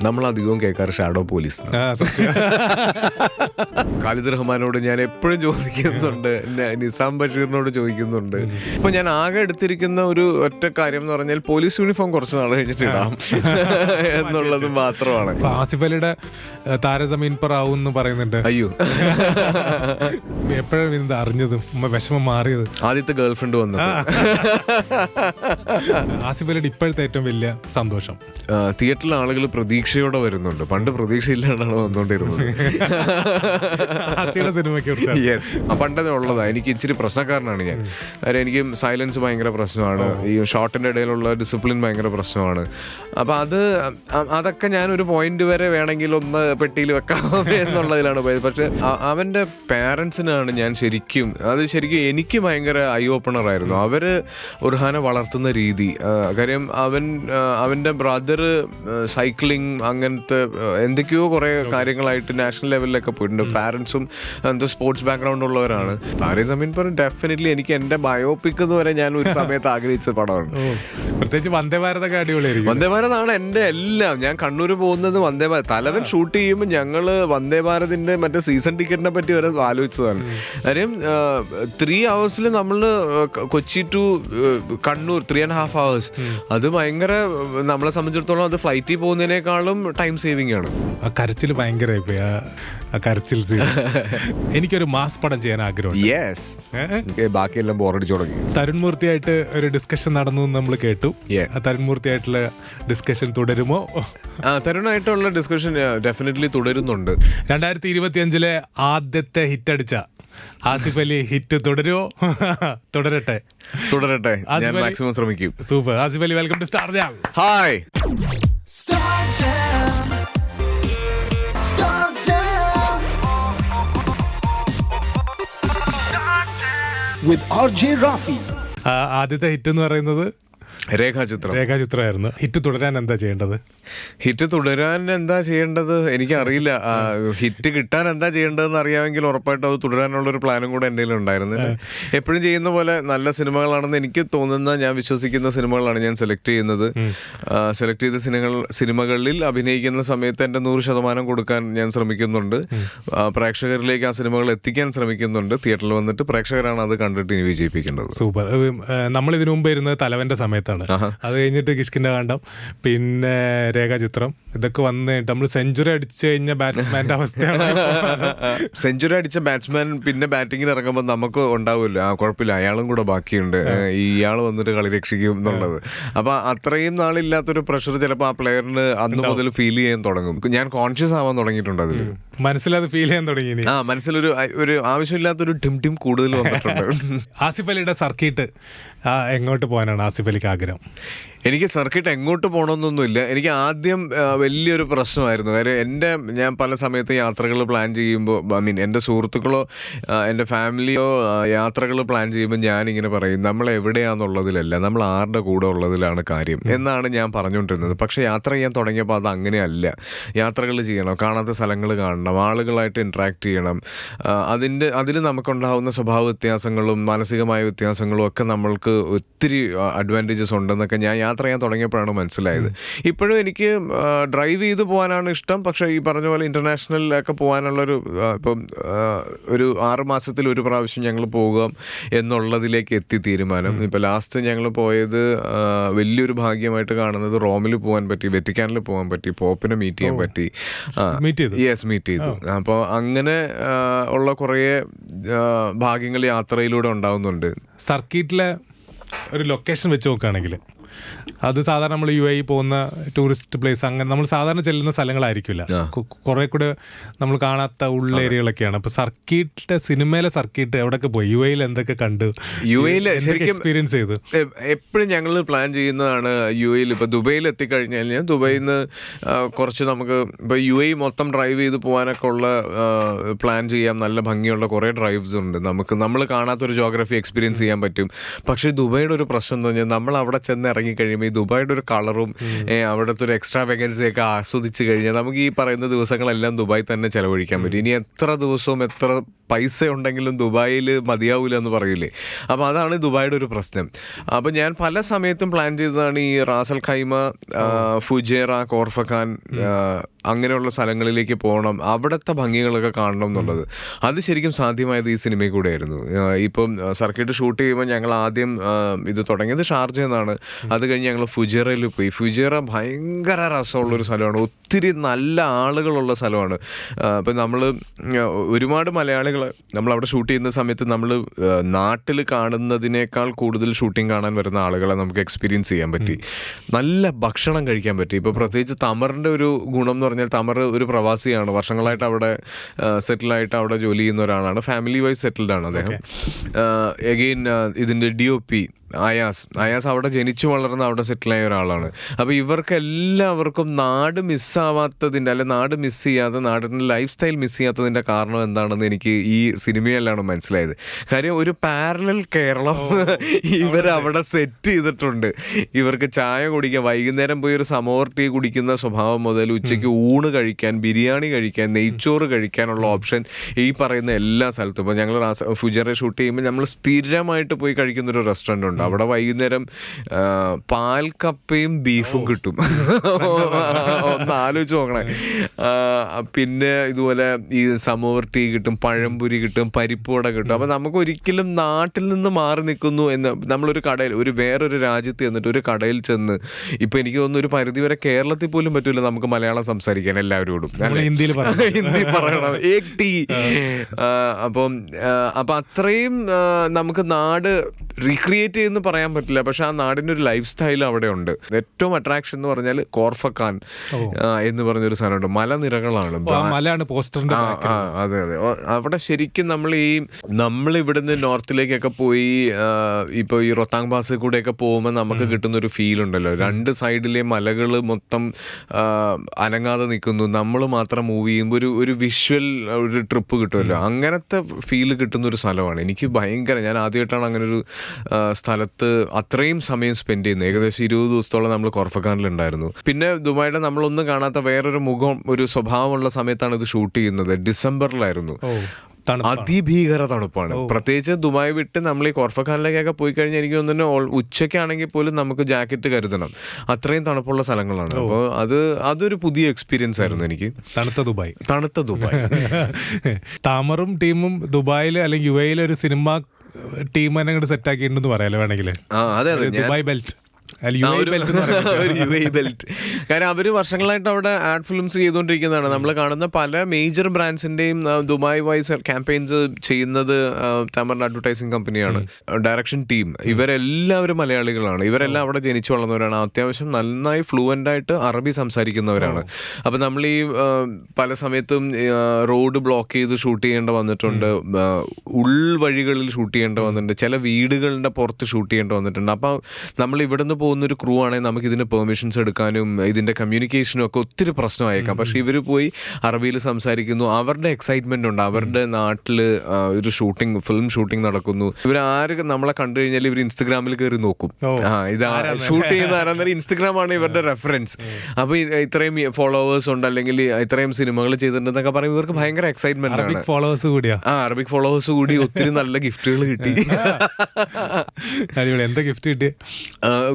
നമ്മളധികവും കേൾക്കാറ് shadow police. Khalid റഹ്മാനോട് ഞാൻ എപ്പോഴും ചോദിക്കുന്നുണ്ട്, നിസാം ബഷീറിനോട് ചോദിക്കുന്നുണ്ട്. ഇപ്പൊ ഞാൻ ആകെ എടുത്തിരിക്കുന്ന ഒരു ഒറ്റ കാര്യം എന്ന് പറഞ്ഞാൽ പോലീസ് യൂണിഫോം കുറച്ച് നാൾ കഴിഞ്ഞിട്ട് ഇടാം എന്നുള്ളത് മാത്രമാണ്. ആസിഫ് അലിയുടെ താരസമീൻ പർ ആവും എന്ന് പറയുന്നുണ്ട്. അയ്യോ, എപ്പോഴാണ് ഇത് അറിഞ്ഞത്, വിഷമം മാറിയത്? ആദ്യത്തെ ഗേൾഫ്രണ്ട് വന്നു. ആസിഫ് അലിയുടെ ഇപ്പോഴത്തെ ഏറ്റവും വലിയ സന്തോഷം? തിയേറ്ററിൽ ആളുകൾ പ്രതീക്ഷയോടെ വരുന്നുണ്ട്. പണ്ട് പ്രതീക്ഷയില്ലാണ്ടാണ് വന്നോണ്ടിരുന്നത്. പണ്ടത് ഉള്ളതാ. എനിക്ക് ഇച്ചിരി പ്രശ്നക്കാരനാണ് ഞാൻ. കാര്യം എനിക്ക് സൈലൻസ് ഭയങ്കര പ്രശ്നമാണ്, ഈ ഷോട്ടിന്റെ ഇടയിലുള്ള ഡിസിപ്ലിൻ ഭയങ്കര പ്രശ്നമാണ്. അപ്പൊ അതൊക്കെ ഞാൻ ഒരു പോയിന്റ് വരെ വേണമെങ്കിൽ ഒന്ന് പെട്ടിയിൽ വെക്കാം എന്നുള്ളതിലാണ് പോയത്. പക്ഷെ അവന്റെ പാരൻസിനാണ് ഞാൻ ശരിക്കും എനിക്ക് ഭയങ്കര ഐ ഓപ്പണർ ആയിരുന്നു. അവര് ഉർഹാനെ വളർത്തുന്ന രീതി. കാര്യം അവന്റെ ബ്രദർ സൈക്ലിംഗ് അങ്ങനത്തെ എന്തൊക്കെയോ കുറെ കാര്യങ്ങളായിട്ട് നാഷണൽ ലെവലിലൊക്കെ പോയിട്ടുണ്ട്. പാരന്റ്സും എന്തോ സ്പോർട്സ് ബാക്ക്ഗ്രൗണ്ട് ഉള്ളവരാണ്. താരേ സമീൻ പർ ഡെഫിനറ്റ്ലി എനിക്ക് എന്റെ ബയോപിക് എന്ന് വരെ ഞാൻ ഒരു സമയത്ത് ആഗ്രഹിച്ച പടമാണ്. പ്രത്യേകിച്ച് വന്ദേ ഭാരതൊക്കെ അടിപൊളിയായിരിക്കും. വന്ദേ ഭാരതാണ് എന്റെ എല്ലാം. ഞാൻ കണ്ണൂർ പോകുന്നത് വന്ദേ ഭാരത്. തലവൻ ഷൂട്ട് ചെയ്യുമ്പോൾ ഞങ്ങള് വന്ദേ ഭാരതിന്റെ മറ്റേ സീസൺ ടിക്കറ്റിനെ പറ്റി വരെ ആലോചിച്ചതാണ്. കാര്യം 3 hours നമ്മള് കൊച്ചി ടു കണ്ണൂർ 3.5 hours. അത് ഭയങ്കര, നമ്മളെ സംബന്ധിച്ചിടത്തോളം അത് ഫ്ലൈറ്റിൽ പോകുന്നതിനേക്കാളും ടൈം സേവിംഗ് ആണ്. ആ കരച്ചിൽ ഭയങ്കരമായി പോയി. ആ കരച്ചിൽ എനിക്കൊരു മാസ് പടം ചെയ്യാൻ ആഗ്രഹം. ബാക്കിയെല്ലാം ബോറടിച്ചു തുടങ്ങി. തരുൺ മൂർത്തിയായിട്ട് ഒരു ഡിസ്കഷൻ നടന്നു നമ്മൾ കേട്ടു. തരുൺ മൂർത്തിയായിട്ടുള്ള ഡിസ്കഷൻ തുടരുമോ? തരുണായിട്ടുള്ള ഡിസ്കഷൻ ഡെഫിനറ്റ്ലി തുടരുന്നുണ്ട്. 2025 ആദ്യത്തെ ഹിറ്റ് അടിച്ച ആസിഫ് അലി ഹിറ്റ് തുടരുമോ? തുടരട്ടെ. ഞാൻ മാക്സിമം ശ്രമിക്കും. Super. Asif Ali, welcome to Star Jam. Hi. with RJ Rafi. ആദ്യത്തെ ഹിറ്റ് എന്ന് പറയുന്നത് രേഖാചിത്രമായിരുന്നു. ഹിറ്റ് തുടരാൻ എന്താ ചെയ്യേണ്ടത്? എനിക്കറിയില്ല. ഹിറ്റ് കിട്ടാൻ എന്താ ചെയ്യേണ്ടതെന്ന് അറിയാമെങ്കിൽ ഉറപ്പായിട്ടും അത് തുടരാനുള്ളൊരു പ്ലാനും കൂടെ എൻ്റെ ഉണ്ടായിരുന്നു. എപ്പോഴും ചെയ്യുന്ന പോലെ നല്ല സിനിമകളാണെന്ന് എനിക്ക് തോന്നുന്ന, ഞാൻ വിശ്വസിക്കുന്ന സിനിമകളാണ് ഞാൻ സെലക്ട് ചെയ്യുന്നത്. സെലക്ട് ചെയ്ത സിനിമകളിൽ അഭിനയിക്കുന്ന സമയത്ത് എൻ്റെ 100% കൊടുക്കാൻ ഞാൻ ശ്രമിക്കുന്നുണ്ട്. പ്രേക്ഷകരിലേക്ക് ആ സിനിമകൾ എത്തിക്കാൻ ശ്രമിക്കുന്നുണ്ട്. തിയേറ്ററിൽ വന്നിട്ട് പ്രേക്ഷകരാണ് അത് കണ്ടിട്ട് ഇനി വിജയിപ്പിക്കേണ്ടത്. സൂപ്പർ. നമ്മൾ ഇതിനു മുമ്പ് ഇരുന്നത് തലവന്റെ സമയത്താണ്. അത് കഴിഞ്ഞിട്ട് കിഷ്കിന്റെ കാണ്ഡം, പിന്നെ രേഖാചിത്രം, ഇതൊക്കെ വന്നിട്ട് നമ്മൾ സെഞ്ചുറി അടിച്ചു കഴിഞ്ഞ ബാറ്റ്സ്മാന്റെ അവസ്ഥയാണ്. സെഞ്ചുറി അടിച്ച ബാറ്റ്സ്മാൻ പിന്നെ ബാറ്റിങ്ങിന് ഇറങ്ങുമ്പോൾ നമുക്ക് ഉണ്ടാവുമല്ലോ, കുഴപ്പമില്ല, അയാളും കൂടെ ബാക്കിയുണ്ട്, ഇയാൾ വന്നിട്ട് കളി രക്ഷിക്കും എന്നുള്ളത്. അപ്പൊ അത്രയും നാളില്ലാത്തൊരു പ്രഷർ ചിലപ്പോൾ ആ പ്ലെയറിന് അന്ന് മുതൽ ഫീൽ ചെയ്യാൻ തുടങ്ങും. ഞാൻ കോൺഷ്യസ് ആവാൻ തുടങ്ങിയിട്ടുണ്ട്. അതിൽ മനസ്സിലത് ഫീൽ ചെയ്യാൻ തുടങ്ങി. മനസ്സിലൊരു ആവശ്യമില്ലാത്തൊരു ടിം കൂടുതൽ വന്നിട്ടുണ്ട്. ആസിഫ് അലിയുടെ സർക്കിട്ട് എങ്ങോട്ട് പോകാനാണ് ആസിഫ് അലിക്ക് ആഗ്രഹം? എനിക്ക് സർക്കിട്ട് എങ്ങോട്ട് പോകണമെന്നൊന്നുമില്ല. എനിക്ക് ആദ്യം വലിയൊരു പ്രശ്നമായിരുന്നു. കാര്യം ഞാൻ പല സമയത്ത് യാത്രകൾ പ്ലാൻ ചെയ്യുമ്പോൾ, എൻ്റെ സുഹൃത്തുക്കളോ എൻ്റെ ഫാമിലിയോ യാത്രകൾ പ്ലാൻ ചെയ്യുമ്പോൾ ഞാനിങ്ങനെ പറയും, നമ്മൾ എവിടെയാണെന്നുള്ളതിലല്ല, നമ്മൾ ആരുടെ കൂടെ ഉള്ളതിലാണ് കാര്യം എന്നാണ് ഞാൻ പറഞ്ഞുകൊണ്ടിരുന്നത്. പക്ഷേ യാത്ര ചെയ്യാൻ തുടങ്ങിയപ്പോൾ അത് അങ്ങനെയല്ല. യാത്രകൾ ചെയ്യണം, കാണാത്ത സ്ഥലങ്ങൾ കാണണം, ആളുകളായിട്ട് ഇൻട്രാക്ട് ചെയ്യണം. അതിൽ നമുക്കുണ്ടാകുന്ന സ്വഭാവ വ്യത്യാസങ്ങളും മാനസികമായ വ്യത്യാസങ്ങളും ഒക്കെ നമ്മൾക്ക് ഒത്തിരി അഡ്വാൻറ്റേജസ് ഉണ്ടെന്നൊക്കെ ഞാൻ യാത്ര ചെയ്യാൻ തുടങ്ങിയപ്പോഴാണ് മനസ്സിലായത്. ഇപ്പോഴും എനിക്ക് ഡ്രൈവ് ചെയ്ത് പോകാനാണ് ഇഷ്ടം. പക്ഷേ ഈ പറഞ്ഞ പോലെ ഇൻ്റർനാഷണലിലൊക്കെ പോകാനുള്ളൊരു, ഇപ്പം ഒരു 6 മാസത്തിൽ ഒരു പ്രാവശ്യം ഞങ്ങൾ പോകുക എന്നുള്ളതിലേക്ക് എത്തി തീരുമാനം. ഇപ്പോൾ ലാസ്റ്റ് ഞങ്ങൾ പോയത് വലിയൊരു ഭാഗ്യമായിട്ട് കാണുന്നത് റോമിൽ പോകാൻ പറ്റി, വെറ്റിക്കാനിൽ പോകാൻ പറ്റി, പോപ്പിനെ മീറ്റ് ചെയ്യാൻ പറ്റി. മീറ്റ് ചെയ്തു. അപ്പോൾ അങ്ങനെ ഉള്ള കുറേ ഭാഗ്യങ്ങൾ യാത്രയിലൂടെ ഉണ്ടാവുന്നുണ്ട്. സർക്കിട്ടിലെ ഒരു ലൊക്കേഷൻ വെച്ച് നോക്കുകയാണെങ്കിൽ അത് സാധാരണ നമ്മൾ UAE പോകുന്ന ടൂറിസ്റ്റ് പ്ലേസ്, അങ്ങനെ നമ്മൾ സാധാരണ ചെല്ലുന്ന സ്ഥലങ്ങളായിരിക്കില്ല. കുറെ കൂടെ നമ്മൾ കാണാത്ത ഉള്ളേരിയകളൊക്കെയാണ്. അപ്പൊ സർക്കിട്ട്, സിനിമയിലെ സർക്കിട്ട് എവിടെയൊക്കെ പോയി, UAE എന്തൊക്കെ കണ്ട്, UAE എക്സ്പീരിയൻസ് ചെയ്തു? എപ്പോഴും ഞങ്ങൾ പ്ലാൻ ചെയ്യുന്നതാണ് UAE. ഇപ്പൊ ദുബൈയിൽ എത്തിക്കഴിഞ്ഞാൽ ദുബൈയിൽ നിന്ന് കുറച്ച് നമുക്ക് ഇപ്പൊ UAE മൊത്തം ഡ്രൈവ് ചെയ്ത് പോകാനൊക്കെ ഉള്ള പ്ലാൻ ചെയ്യാം. നല്ല ഭംഗിയുള്ള കുറെ ഡ്രൈവ്സ് ഉണ്ട്. നമ്മൾ കാണാത്തൊരു ജോഗ്രഫി എക്സ്പീരിയൻസ് ചെയ്യാൻ പറ്റും. പക്ഷേ ദുബൈയുടെ ഒരു പ്രശ്നം എന്ന് പറഞ്ഞാൽ നമ്മൾ അവിടെ ചെന്ന് ഇറങ്ങിക്കഴിയുമ്പോൾ ഈ ദുബായിയുടെ ഒരു കളറും അവിടുത്തെ ഒരു എക്സ്ട്രാ വേക്കൻസിയൊക്കെ ആസ്വദിച്ച് കഴിഞ്ഞാൽ നമുക്ക് ഈ പറയുന്ന ദിവസങ്ങളെല്ലാം ദുബായ് തന്നെ ചെലവഴിക്കാൻ പറ്റും. ഇനി എത്ര ദിവസവും എത്ര പൈസ ഉണ്ടെങ്കിലും ദുബായിൽ മതിയാവില്ല എന്ന് പറയില്ലേ. അപ്പോൾ അതാണ് ദുബായിയുടെ ഒരു പ്രശ്നം. അപ്പോൾ ഞാൻ പല സമയത്തും പ്ലാൻ ചെയ്തതാണ് ഈ റാസൽ ഖൈമ, ഫുജേറ, കോർഫഖാൻ അങ്ങനെയുള്ള സ്ഥലങ്ങളിലേക്ക് പോകണം, അവിടുത്തെ ഭംഗികളൊക്കെ കാണണം എന്നുള്ളത്. അത് ശരിക്കും സാധ്യമായത് ഈ സിനിമയിൽ കൂടെ ആയിരുന്നു. ഇപ്പം സർക്കിട്ട് ഷൂട്ട് ചെയ്യുമ്പോൾ ഞങ്ങൾ ആദ്യം ഇത് തുടങ്ങിയത് ഷാർജയിൽ നിന്നാണ്. അത് കഴിഞ്ഞ് ഞങ്ങൾ ഫുജേറയിൽ പോയി. ഫുജേറ ഭയങ്കര രസമുള്ളൊരു സ്ഥലമാണ്, ഒത്തിരി നല്ല ആളുകളുള്ള സ്ഥലമാണ്. ഇപ്പം നമ്മൾ ഒരുപാട് മലയാളികൾ നമ്മളവിടെ ഷൂട്ട് ചെയ്യുന്ന സമയത്ത് നമ്മൾ നാട്ടിൽ കാണുന്നതിനേക്കാൾ കൂടുതൽ ഷൂട്ടിംഗ് കാണാൻ വരുന്ന ആളുകളെ നമുക്ക് എക്സ്പീരിയൻസ് ചെയ്യാൻ പറ്റി. നല്ല ഭക്ഷണം കഴിക്കാൻ പറ്റി. ഇപ്പോൾ പ്രത്യേകിച്ച് തമറിൻ്റെ ഒരു ഗുണം എന്ന് പറഞ്ഞാൽ തമർ ഒരു പ്രവാസിയാണ്, വർഷങ്ങളായിട്ട് അവിടെ സെറ്റിലായിട്ട് അവിടെ ജോലി ചെയ്യുന്ന ഒരാളാണ്, ഫാമിലി വൈസ് സെറ്റിൽഡ് ആണ് അദ്ദേഹം. എഗെയിൻ ഇതിൻ്റെ DOP അയാസ് അവിടെ ജനിച്ചു വളർന്ന അവിടെ സെറ്റിലായ ഒരാളാണ്. അപ്പോൾ ഇവർക്കെല്ലാവർക്കും നാട് മിസ്സാവാത്തതിൻ്റെ, അല്ലെ നാട് മിസ് ചെയ്യാതെ, നാടിൻ്റെ ലൈഫ് സ്റ്റൈൽ മിസ് ചെയ്യാത്തതിൻ്റെ കാരണം എന്താണെന്ന് എനിക്ക് ഈ സിനിമയിലാണ് മനസ്സിലായത്. കാര്യം ഒരു പാരലൽ കേരളം ഇവരവിടെ സെറ്റ് ചെയ്തിട്ടുണ്ട്. ഇവർക്ക് ചായ കുടിക്കാൻ, വൈകുന്നേരം പോയി ഒരു സമോർ ടീ കുടിക്കുന്ന സ്വഭാവം മുതൽ ഉച്ചയ്ക്ക് ഊണ് കഴിക്കാൻ, ബിരിയാണി കഴിക്കാൻ, നെയ്ച്ചോറ് കഴിക്കാനുള്ള ഓപ്ഷൻ ഈ പറയുന്ന എല്ലാ സ്ഥലത്തും. ഇപ്പോൾ ഞങ്ങൾ ഫുജേറ ഷൂട്ട് ചെയ്യുമ്പോൾ നമ്മൾ സ്ഥിരമായിട്ട് പോയി കഴിക്കുന്നൊരു റെസ്റ്റോറൻ്റ് ഉണ്ട്. അവിടെ വൈകുന്നേരം പാൽ കപ്പയും ബീഫും കിട്ടും. ഒന്ന് ആലോചിച്ച് നോക്കണേ. പിന്നെ ഇതുപോലെ ഈ സമോർ ടീ കിട്ടും, പഴംപൊരി കിട്ടും, പരിപ്പുവട കിട്ടും. അപ്പം നമുക്ക് ഒരിക്കലും നാട്ടിൽ നിന്ന് മാറി നിൽക്കുന്നു എന്ന് നമ്മളൊരു കടയിൽ, വേറൊരു രാജ്യത്ത് ചെന്നിട്ട് ഒരു കടയിൽ ചെന്ന്, ഇപ്പം എനിക്ക് തോന്നുന്നു ഒരു പരിധിവരെ കേരളത്തിൽ പോലും പറ്റില്ല നമുക്ക് മലയാളം സംസാരിക്കാൻ എല്ലാവരോടും, ഹിന്ദി പറയണം, ഏക് ടീ. അപ്പം അത്രയും നമുക്ക് നാട് റീക്രിയേറ്റ് ചെയ്യുന്ന പറയാൻ പറ്റില്ല, പക്ഷെ ആ നാടിൻ്റെ ഒരു ലൈഫ് സ്റ്റൈൽ അവിടെ ഉണ്ട്. ഏറ്റവും അട്രാക്ഷൻ എന്ന് പറഞ്ഞാൽ കോർഫഖാൻ എന്ന് പറഞ്ഞൊരു സാധനമുണ്ട്. മലനിരകളാണ്, അതെ അതെ. അവിടെ ശരിക്കും നമ്മൾ ഇവിടുന്ന് നോർത്തിലേക്കൊക്കെ പോയി ഇപ്പോൾ ഈ റൊത്താങ് പാസിൽ കൂടെയൊക്കെ പോകുമ്പോൾ നമുക്ക് കിട്ടുന്നൊരു ഫീൽ ഉണ്ടല്ലോ. രണ്ട് സൈഡിലെ മലകൾ മൊത്തം അനങ്ങാതെ നിൽക്കുന്നു, നമ്മൾ മാത്രം മൂവ് ചെയ്യുമ്പോൾ ഒരു വിഷ്വൽ ഒരു ട്രിപ്പ് കിട്ടുമല്ലോ. അങ്ങനത്തെ ഫീല് കിട്ടുന്നൊരു സ്ഥലമാണ്. എനിക്ക് ഭയങ്കര, ഞാൻ ആദ്യമായിട്ടാണ് അങ്ങനെ ഒരു സ്ഥലത്ത് അത്രയും സമയം സ്പെൻഡ് ചെയ്യുന്നത്. ഏകദേശം 20 ദിവസത്തോളം നമ്മൾ കോർഫഖാനിലുണ്ടായിരുന്നു. പിന്നെ ദുബായിയുടെ നമ്മളൊന്നും കാണാത്ത വേറൊരു മുഖം, ഒരു സ്വഭാവമുള്ള സമയത്താണ് ഇത് ഷൂട്ട് ചെയ്യുന്നത്. ഡിസംബറിലായിരുന്നു. അതിഭീകര തണുപ്പാണ്. പ്രത്യേകിച്ച് ദുബായ് വിട്ട് നമ്മൾ ഈ കോർഫഖാനിലേക്കൊക്കെ പോയി കഴിഞ്ഞാൽ എനിക്ക് തോന്നുന്നു ഉച്ചയ്ക്കാണെങ്കിൽ പോലും നമുക്ക് ജാക്കറ്റ് കരുതണം, അത്രയും തണുപ്പുള്ള സ്ഥലങ്ങളാണ്. അപ്പോൾ അതൊരു പുതിയ എക്സ്പീരിയൻസ് ആയിരുന്നു എനിക്ക്. തണുത്ത ദുബായ്. താമറും ടീമും ദുബായിൽ അല്ലെങ്കിൽ UAE ഒരു സിനിമ ടീം തന്നെ അങ്ങോട്ട് സെറ്റ് ആക്കിയിട്ടുണ്ടെന്ന് പറയാലോ വേണമെങ്കിൽ. Dubai belt, belt. കാരണം അവര് വർഷങ്ങളായിട്ട് അവിടെ ആഡ് ഫിലിംസ് ചെയ്തുകൊണ്ടിരിക്കുന്നതാണ്. നമ്മൾ കാണുന്ന പല മേജർ ബ്രാൻഡ്സിന്റെയും ദുബായ് വൈസ് ക്യാമ്പയിൻസ് ചെയ്യുന്നത് തമറിന്റെ അഡ്വർടൈസിംഗ് കമ്പനിയാണ്. ഡയറക്ഷൻ ടീം ഇവരെല്ലാവരും മലയാളികളാണ്. ഇവരെല്ലാം അവിടെ ജനിച്ചു വളർന്നവരാണ്. അത്യാവശ്യം നന്നായി ഫ്ലുവൻ്റ് ആയിട്ട് അറബി സംസാരിക്കുന്നവരാണ്. അപ്പം നമ്മൾ ഈ പല സമയത്തും റോഡ് ബ്ലോക്ക് ചെയ്ത് ഷൂട്ട് ചെയ്യേണ്ട വന്നിട്ടുണ്ട്, ഉൾവഴികളിൽ ഷൂട്ട് ചെയ്യേണ്ട വന്നിട്ടുണ്ട്, ചില വീടുകളുടെ പുറത്ത് ഷൂട്ട് ചെയ്യേണ്ട വന്നിട്ടുണ്ട്. അപ്പം നമ്മൾ ഇവിടുന്ന് പോകുന്നൊരു ക്രൂ ആണെങ്കിൽ നമുക്ക് ഇതിന് പെർമിഷൻസ് എടുക്കാനും ഇതിൻ്റെ കമ്മ്യൂണിക്കേഷനും ഒക്കെ ഒത്തിരി പ്രശ്നമായേക്കാം. പക്ഷെ ഇവർ പോയി അറബിയിൽ സംസാരിക്കുന്നു. അവരുടെ എക്സൈറ്റ്മെൻ്റ് ഉണ്ട്. അവരുടെ നാട്ടിൽ ഒരു ഫിലിം ഷൂട്ടിംഗ് നടക്കുന്നു. ഇവരാര് നമ്മളെ കണ്ടു കഴിഞ്ഞാൽ ഇവർ ഇൻസ്റ്റഗ്രാമിൽ കയറി നോക്കും, ഇതാ ഷൂട്ട് ചെയ്യുന്ന ആരാന്നേരം ഇൻസ്റ്റഗ്രാമാണ് ഇവരുടെ റെഫറൻസ്. അപ്പോൾ ഇത്രയും ഫോളോവേഴ്സ് ഉണ്ട്, അല്ലെങ്കിൽ ഇത്രയും സിനിമകൾ ചെയ്തിട്ടുണ്ടെന്നൊക്കെ പറയും. ഇവർക്ക് ഭയങ്കര എക്സൈറ്റ്മെന്റ് ആണ്. അറബിക് ഫോളോവേഴ്സ് കൂടി ഒത്തിരി നല്ല ഗിഫ്റ്റുകൾ കിട്ടി. എന്താ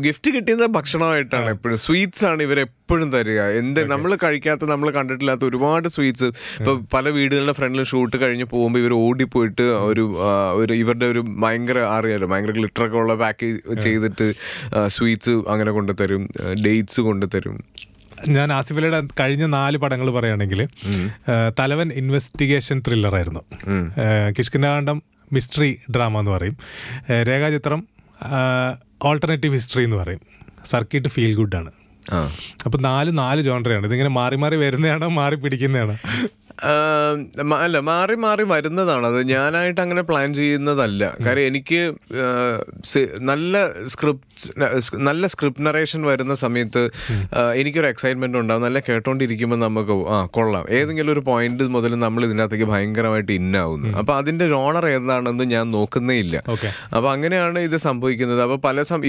ഗിഫ്റ്റ് കിട്ടിയത് ഭക്ഷണമായിട്ടാണ്. എപ്പോഴും സ്വീറ്റ്സ് ആണ് ഇവരെപ്പോഴും തരിക. നമ്മൾ കഴിക്കാത്ത, നമ്മൾ കണ്ടിട്ടില്ലാത്ത ഒരുപാട് സ്വീറ്റ്സ്. ഇപ്പൊ പല വീടുകളുടെ ഫ്രണ്ടിൽ ഷൂട്ട് കഴിഞ്ഞ് പോകുമ്പോൾ ഇവർ ഓടിപ്പോയിട്ട് ഇവരുടെ ഒരു ഭയങ്കര ഗ്ലിറ്ററൊക്കെ ഉള്ള പാക്ക് ചെയ്തിട്ട് സ്വീറ്റ്സ് അങ്ങനെ കൊണ്ടുതരും, ഡേറ്റ്സ് കൊണ്ടുതരും. ഞാൻ ആസിഫലിയുടെ കഴിഞ്ഞ 4 പടങ്ങൾ പറയുകയാണെങ്കിൽ തലവൻ ഇൻവെസ്റ്റിഗേഷൻ ത്രില്ലറായിരുന്നു, കിഷ്കിന്ധാകാന്ഡം മിസ്റ്ററി ഡ്രാമ എന്ന് പറയും, രേഖാചിത്രം ഓൾട്ടർനേറ്റീവ് ഹിസ്റ്ററി എന്ന് പറയും, സർക്കിട്ട് ഫീൽ ഗുഡാണ്. അപ്പം 4 ജോൺറയാണ്. ഇതിങ്ങനെ മാറി മാറി വരുന്നതാണോ മാറി പിടിക്കുന്നതാണോ? അല്ല, മാറി മാറി വരുന്നതാണ്. അത് ഞാനായിട്ട് അങ്ങനെ പ്ലാൻ ചെയ്യുന്നതല്ല. കാര്യം എനിക്ക് നല്ല സ്ക്രിപ്റ്റ് നറേഷൻ വരുന്ന സമയത്ത് എനിക്കൊരു എക്സൈറ്റ്മെന്റ് ഉണ്ടാവും. നല്ല കേട്ടോണ്ടിരിക്കുമ്പോൾ നമുക്ക് കൊള്ളാം, ഏതെങ്കിലും ഒരു പോയിന്റ് മുതൽ നമ്മൾ ഇതിനകത്തേക്ക് ഭയങ്കരമായിട്ട് ഇന്നാവുന്നു. അപ്പൊ അതിന്റെ ജോണർ ഏതാണെന്ന് ഞാൻ നോക്കുന്നേ ഇല്ല. അപ്പൊ അങ്ങനെയാണ് ഇത് സംഭവിക്കുന്നത്. അപ്പൊ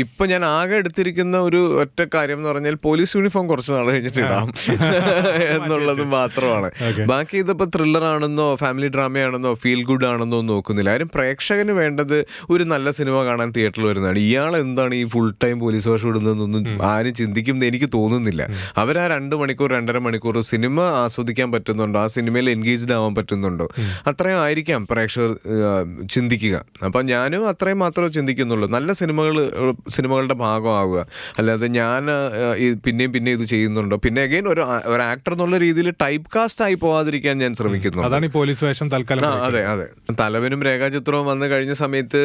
ഇപ്പൊ ഞാൻ ആകെ എടുത്തിരിക്കുന്ന ഒരു ഒറ്റ കാര്യം എന്ന് പറഞ്ഞാൽ പോലീസ് യൂണിഫോം കുറച്ച് നാൾ കഴിഞ്ഞിട്ട് ഇടാം എന്നുള്ളത് മാത്രമാണ്. ബാക്കി ഇതിപ്പോൾ ത്രില്ലർ ആണെന്നോ ഫാമിലി ഡ്രാമയാണെന്നോ ഫീൽ ഗുഡ് ആണെന്നോ നോക്കുന്നില്ല. ആരും പ്രേക്ഷകന് വേണ്ടത് ഒരു നല്ല സിനിമ കാണാൻ തിയേറ്ററിൽ വരുന്നതാണ്. ഇയാൾ എന്താണ് ഈ ഫുൾ ടൈം പോലീസ് വേഷം ഇടുന്നതെന്നൊന്നും ആരും ചിന്തിക്കുമെന്ന് എനിക്ക് തോന്നുന്നില്ല. അവർ ആ 2 മണിക്കൂർ 2.5 മണിക്കൂർ സിനിമ ആസ്വദിക്കാൻ പറ്റുന്നുണ്ടോ, ആ സിനിമയിൽ എൻഗേജ്ഡ് ആവാൻ പറ്റുന്നുണ്ടോ, അത്രയും ആയിരിക്കാം പ്രേക്ഷകർ ചിന്തിക്കുക. അപ്പം ഞാനും അത്രയും മാത്രമേ ചിന്തിക്കുന്നുള്ളൂ. നല്ല സിനിമകളുടെ ഭാഗമാവുക, അല്ലാതെ ഞാൻ പിന്നെയും ഇത് ചെയ്യുന്നുണ്ടോ. പിന്നെ അഗൈൻ ഒരു ആക്ടർ എന്നുള്ള രീതിയിൽ ടൈപ്പ് കാസ്റ്റ് ആയി പോവാതിരിക്കാൻ ഞാൻ ശ്രമിക്കുന്നു. അതാണ് ഈ പോലീസ് വേഷം തൽക്കാലം. അതെ. തലവനും രേഖാചിത്രവും വന്നു കഴിഞ്ഞ സമയത്ത്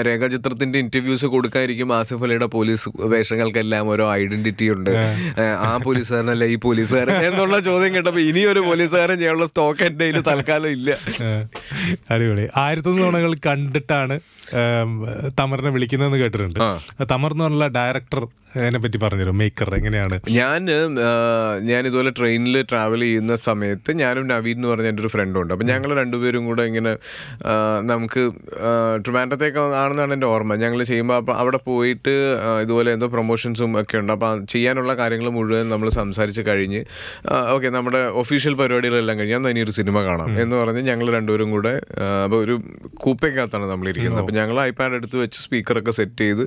രേഖാചിത്രത്തിന്റെ ഇന്റർവ്യൂസ് കൊടുക്കാതിരിക്കും ആസിഫ് അലിയുടെ പോലീസ് വേഷങ്ങൾക്കെല്ലാം ഓരോ ഐഡന്റിറ്റി ഉണ്ട്. ആ പോലീസുകാരനല്ല ഈ പോലീസുകാരൻ എന്നുള്ള ചോദ്യം കേട്ടപ്പോ ഇനിയൊരു പോലീസുകാരൻ ചെയ്യാനുള്ള സ്റ്റോക്ക് എന്റെ കയ്യിൽ തൽക്കാലം ഇല്ല. അടിപൊളി. 1001 നുണകൾ കണ്ടിട്ടാണ് തമറിനെ വിളിക്കുന്നതെന്ന് കേട്ടിട്ടുണ്ട്. തമർ എന്ന് പറഞ്ഞ ഡയറക്ടർ അതിനെ പറ്റി പറഞ്ഞുതരും, മേക്കർ എങ്ങനെയാണ്? ഞാൻ ഇതുപോലെ ട്രെയിനിൽ ട്രാവൽ ചെയ്യുന്ന സമയത്ത് ഞാനും നവീൻ എന്ന് പറഞ്ഞ എൻ്റെ ഒരു ഫ്രണ്ടുണ്ട്. അപ്പം ഞങ്ങൾ രണ്ടുപേരും കൂടെ ഇങ്ങനെ നമുക്ക് ട്രിവാൻഡ്രത്തേക്ക് ആണെന്നാണ് എൻ്റെ ഓർമ്മ. ഞങ്ങൾ ചെയ്യുമ്പോൾ അപ്പം അവിടെ പോയിട്ട് ഇതുപോലെ എന്തോ പ്രൊമോഷൻസും ഒക്കെ ഉണ്ട്. അപ്പം ചെയ്യാനുള്ള കാര്യങ്ങൾ മുഴുവൻ നമ്മൾ സംസാരിച്ച് കഴിഞ്ഞ് ഓക്കെ നമ്മുടെ ഒഫീഷ്യൽ പരിപാടികളെല്ലാം കഴിഞ്ഞ് ഞാൻ ഇനി ഒരു സിനിമ കാണാം എന്ന് പറഞ്ഞ് ഞങ്ങൾ രണ്ടുപേരും കൂടെ അപ്പോൾ ഒരു കൂപ്പയ്ക്കകത്താണ് നമ്മളിരിക്കുന്നത്. അപ്പം ഞങ്ങൾ ഐപാഡ് എടുത്ത് വെച്ച് സ്പീക്കറൊക്കെ സെറ്റ് ചെയ്ത്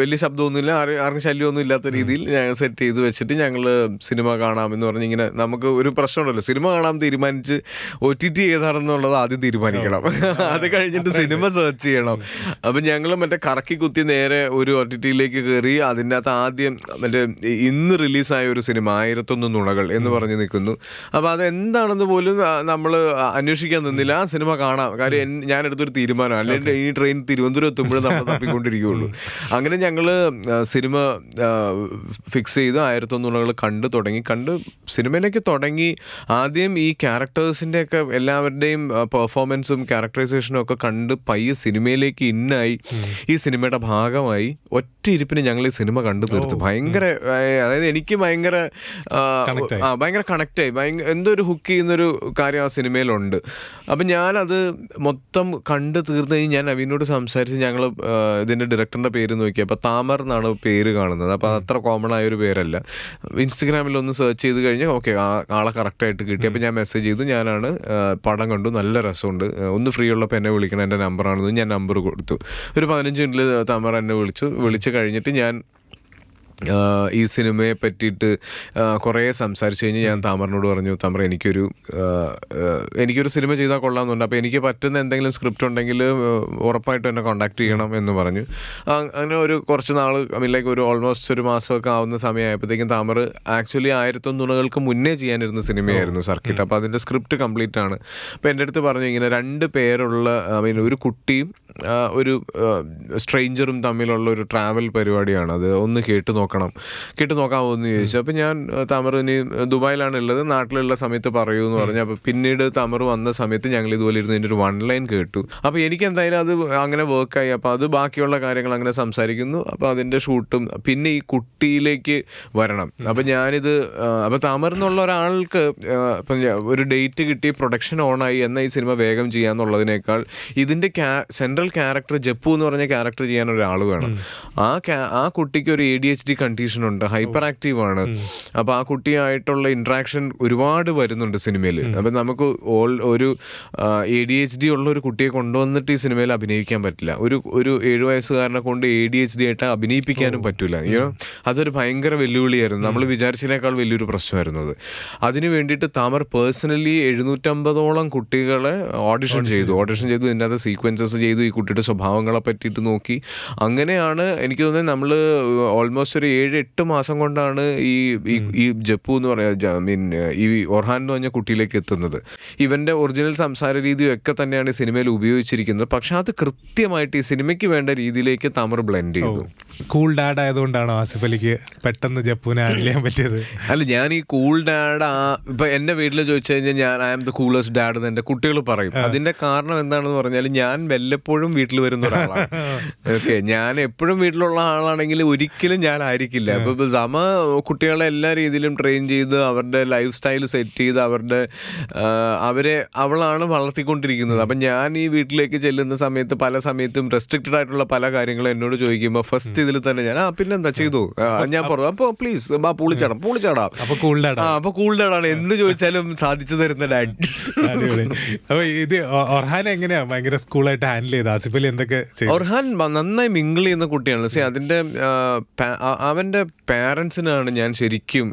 വലിയ ശബ്ദമൊന്നുമില്ല, ആർക്കും ശല്യമൊന്നും ഇല്ലാത്ത രീതിയിൽ ഞങ്ങൾ സെറ്റ് ചെയ്ത് വെച്ചിട്ട് ഞങ്ങൾ സിനിമ കാണാമെന്ന് പറഞ്ഞ് ഇങ്ങനെ നമുക്ക് ഒരു പ്രശ്നമുണ്ടല്ലോ, സിനിമ കാണാൻ തീരുമാനിച്ച് OTT ഏതാണെന്നുള്ളത് ആദ്യം തീരുമാനിക്കണം, അത് കഴിഞ്ഞിട്ട് സിനിമ സെർച്ച് ചെയ്യണം. അപ്പം ഞങ്ങൾ മറ്റേ കറക്കി കുത്തി നേരെ ഒരു OTTയിലേക്ക് കയറി. അതിൻ്റെ അകത്ത് ആദ്യം മറ്റേ ഇന്ന് റിലീസായ ഒരു സിനിമ 1001 നുണകൾ എന്ന് പറഞ്ഞ് നിൽക്കുന്നു. അപ്പോൾ അതെന്താണെന്ന് പോലും നമ്മൾ അന്വേഷിക്കാൻ നിന്നില്ല, ആ സിനിമ കാണാം. കാര്യം ഞാൻ എടുത്തൊരു തീരുമാനം, അല്ലെങ്കിൽ ഈ ട്രെയിൻ തിരുവനന്തപുരം എത്തുമ്പോഴും നമ്മൾ തപ്പിക്കൊണ്ടിരിക്കുകയുള്ളൂ. അങ്ങനെ ഞങ്ങൾ സിനിമ ഫിക്സ് ചെയ്ത് 1001 നുണകൾ കണ്ട് സിനിമയിലേക്ക് തുടങ്ങി. ആദ്യം ഈ ക്യാരക്ടേഴ്സിൻ്റെ ഒക്കെ എല്ലാവരുടെയും പെർഫോമൻസും ക്യാരക്ടറൈസേഷനും ഒക്കെ കണ്ട് പയ്യെ സിനിമയിലേക്ക് ഇന്നായി ഈ സിനിമയുടെ ഭാഗമായി. ഒറ്റ ഇരിപ്പിന് ഞങ്ങൾ ഈ സിനിമ കണ്ടു തീർത്തു. ഭയങ്കര, അതായത് എനിക്ക് ഭയങ്കര കണക്റ്റായി, എന്തോ ഒരു ഹുക്ക് ചെയ്യുന്നൊരു കാര്യം ആ സിനിമയിലുണ്ട്. അപ്പം ഞാനത് മൊത്തം കണ്ട് തീർന്നു കഴിഞ്ഞ് ഞാൻ നവീനോട് സംസാരിച്ച് ഞങ്ങൾ ഇതിൻ്റെ ഡയറക്ടറിൻ്റെ പേര് നോക്കിയപ്പോൾ താമർ എന്നാണ് പേര് കാണുന്നത്. അപ്പോൾ അത്ര കോമൺ ആയൊരു പേരല്ല. ഇൻസ്റ്റഗ്രാമിൽ ഒന്ന് സെർച്ച് ചെയ്ത് കഴിഞ്ഞാൽ ഓക്കെ ആളെ കറക്റ്റായിട്ട് കിട്ടി. അപ്പോൾ ഞാൻ മെസ്സേജ് ചെയ്തു, ഞാനാണ്, പടം കണ്ടു, നല്ല രസമുണ്ട്, ഒന്ന് ഫ്രീ ഉള്ളപ്പോൾ എന്നെ വിളിക്കണം, എൻ്റെ നമ്പറാണെന്ന് ഞാൻ നമ്പർ കൊടുത്തു. ഒരു 15 മിനിറ്റിൽ താമർ എന്നെ വിളിച്ചു കഴിഞ്ഞിട്ട് ഞാൻ ഈ സിനിമയെ പറ്റിയിട്ട് കുറേ സംസാരിച്ച് കഴിഞ്ഞ് ഞാൻ താമറിനോട് പറഞ്ഞു, താമർ എനിക്കൊരു സിനിമ ചെയ്താൽ കൊള്ളാമെന്നുണ്ട്, അപ്പോൾ എനിക്ക് പറ്റുന്ന എന്തെങ്കിലും സ്ക്രിപ്റ്റ് ഉണ്ടെങ്കിൽ ഉറപ്പായിട്ടും എന്നെ കോൺടാക്ട് ചെയ്യണം എന്ന് പറഞ്ഞു. അങ്ങനെ ഒരു കുറച്ച് നാൾ ലൈക്ക് ഒരു ഓൾമോസ്റ്റ് ഒരു മാസമൊക്കെ ആവുന്ന സമയമായപ്പോഴത്തേക്കും താമർ ആക്ച്വലി 1001 നുണകൾക്ക് മുന്നേ ചെയ്യാനിരുന്ന സിനിമയായിരുന്നു സർക്കിട്ട്. അപ്പോൾ അതിൻ്റെ സ്ക്രിപ്റ്റ് കംപ്ലീറ്റ് ആണ്. അപ്പോൾ എൻ്റെ അടുത്ത് പറഞ്ഞു ഇങ്ങനെ 2 പേരുള്ള ഒരു കുട്ടിയും ഒരു സ്ട്രേഞ്ചറും തമ്മിലുള്ള ഒരു ട്രാവൽ പരിപാടിയാണ്, അത് ഒന്ന് കേട്ട് നോക്കാമോ എന്ന് ചോദിച്ചു. അപ്പോൾ ഞാൻ തമർ ഇനി ദുബായിലാണ് ഉള്ളത്, നാട്ടിലുള്ള സമയത്ത് പറയൂ എന്ന് പറഞ്ഞു. അപ്പോൾ പിന്നീട് തമർ വന്ന സമയത്ത് ഞങ്ങൾ ഇതുപോലെ ഇരുന്ന് ഇതിൻ്റെ ഒരു 1 ലൈൻ കേട്ടു. അപ്പോൾ എനിക്ക് എന്തായാലും അത് അങ്ങനെ വർക്കായി. അപ്പോൾ അത് ബാക്കിയുള്ള കാര്യങ്ങൾ അങ്ങനെ സംസാരിക്കുന്നു. അപ്പോൾ അതിൻ്റെ ഷൂട്ടും പിന്നെ ഈ കുട്ടിയിലേക്ക് വരണം. അപ്പോൾ ഞാനിത് അപ്പോൾ തമർ എന്നുള്ള ഒരാൾക്ക് ഇപ്പം ഒരു ഡേറ്റ് കിട്ടി, പ്രൊഡക്ഷൻ ഓണായി, എന്നാൽ ഈ സിനിമ വേഗം ചെയ്യാന്നുള്ളതിനേക്കാൾ ഇതിൻ്റെ സെൻട്രൽ ക്യാരക്ടർ ജപ്പു എന്ന് പറഞ്ഞ ക്യാരക്ടർ ചെയ്യാൻ ഒരാൾ വേണം. ആ കുട്ടിക്ക് ഒരു ADHD കണ്ടീഷൻ ഉണ്ട്, ഹൈപ്പർ ആക്റ്റീവ് ആണ്. അപ്പോൾ ആ കുട്ടിയായിട്ടുള്ള ഇൻട്രാക്ഷൻ ഒരുപാട് വരുന്നുണ്ട് സിനിമയിൽ. അപ്പം നമുക്ക് ഒരു ADHD ഉള്ള ഒരു കുട്ടിയെ കൊണ്ടുവന്നിട്ട് ഈ സിനിമയിൽ അഭിനയിക്കാൻ പറ്റില്ല. ഒരു 7 വയസ്സുകാരനെ കൊണ്ട് ADHD ആയിട്ട് അഭിനയിപ്പിക്കാനും പറ്റില്ല. അതൊരു ഭയങ്കര വെല്ലുവിളിയായിരുന്നു, നമ്മൾ വിചാരിച്ചതിനേക്കാൾ വലിയൊരു പ്രശ്നമായിരുന്നു അത്. അതിന് വേണ്ടിയിട്ട് താമർ പേഴ്സണലി 750ഓളം കുട്ടികളെ ഓഡിഷൻ ചെയ്തു. ഇതിൻ്റെ അകത്ത് സീക്വൻസസ് ചെയ്തു, ഈ കുട്ടിയുടെ സ്വഭാവങ്ങളെ പറ്റിയിട്ട് നോക്കി. അങ്ങനെയാണ് എനിക്ക് തോന്നുന്നത് നമ്മൾ ഓൾമോസ്റ്റ് ഒരു 7-8 മാസം കൊണ്ടാണ് ഈ ജപ്പു എന്ന് പറയുക ഈ ഒർഹാൻ എന്ന് പറഞ്ഞ കുട്ടിയിലേക്ക് എത്തുന്നത്. ഇവൻ്റെ ഒറിജിനൽ സംസാര രീതിയും ഒക്കെ തന്നെയാണ് ഈ സിനിമയിൽ ഉപയോഗിച്ചിരിക്കുന്നത്. പക്ഷെ അത് കൃത്യമായിട്ട് ഈ സിനിമയ്ക്ക് വേണ്ട രീതിയിലേക്ക് തമർ ബ്ലെൻഡ് ചെയ്തു. കൂൾ ഡാഡ് ആയതുകൊണ്ടാണോ ആസിഫ് അലിക്ക് പെട്ടെന്ന് ജപ്പുവിനെ ഹാൻഡിൽ ചെയ്യാൻ പറ്റിയത്? അല്ല, ഞാൻ ഈ കൂൾ ഡാഡ് ഇപ്പം എൻ്റെ വീട്ടിൽ ചോദിച്ചു കഴിഞ്ഞാൽ ഞാൻ I am the coolest dad എന്ന് എൻ്റെ കുട്ടികൾ പറയും. അതിൻ്റെ കാരണം എന്താണെന്ന് പറഞ്ഞാൽ ഞാൻ വല്ലപ്പോഴും വീട്ടിൽ വരുന്ന ഒരാളാണ്. ഓക്കെ, ഞാൻ എപ്പോഴും വീട്ടിലുള്ള ആളാണെങ്കിൽ ഒരിക്കലും ഞാൻ ആയിരിക്കില്ല. അപ്പോൾ സമ കുട്ടികളെ എല്ലാ രീതിയിലും ട്രെയിൻ ചെയ്ത് അവരുടെ ലൈഫ് സ്റ്റൈൽ സെറ്റ് ചെയ്ത് അവളാണ് വളർത്തിക്കൊണ്ടിരിക്കുന്നത്. അപ്പം ഞാൻ ഈ വീട്ടിലേക്ക് ചെല്ലുന്ന സമയത്ത് പല സമയത്തും റെസ്ട്രിക്റ്റഡ് ആയിട്ടുള്ള പല കാര്യങ്ങളും എന്നോട് ചോദിക്കുമ്പോൾ ഫസ്റ്റ് ഇതിൽ തന്നെ ഞാൻ പിന്നെന്താ ചെയ്തു ഞാൻ പറഞ്ഞു അപ്പൊ പ്ലീസ് പൂളിച്ചാടാം അപ്പൊ കൂൾഡാണ് അപ്പൊ കൂൾഡാണ് എന്ത് ചോദിച്ചാലും സാധിച്ചു തരുന്ന ഡാഡ്. അപ്പൊ ഇത് ഒർഹാൻ എങ്ങനെയാ ഭയങ്കര സ്കൂളായിട്ട് ഹാൻഡിൽ ചെയ്ത് ആസിഫ് അലി എന്തൊക്കെ ഒർഹാൻ നന്നായി മിങ്കിൾ ചെയ്യുന്ന കുട്ടിയാണ്. അതിന്റെ അവന്റെ പാരന്റ്സിനാണ് ഞാൻ ശരിക്കും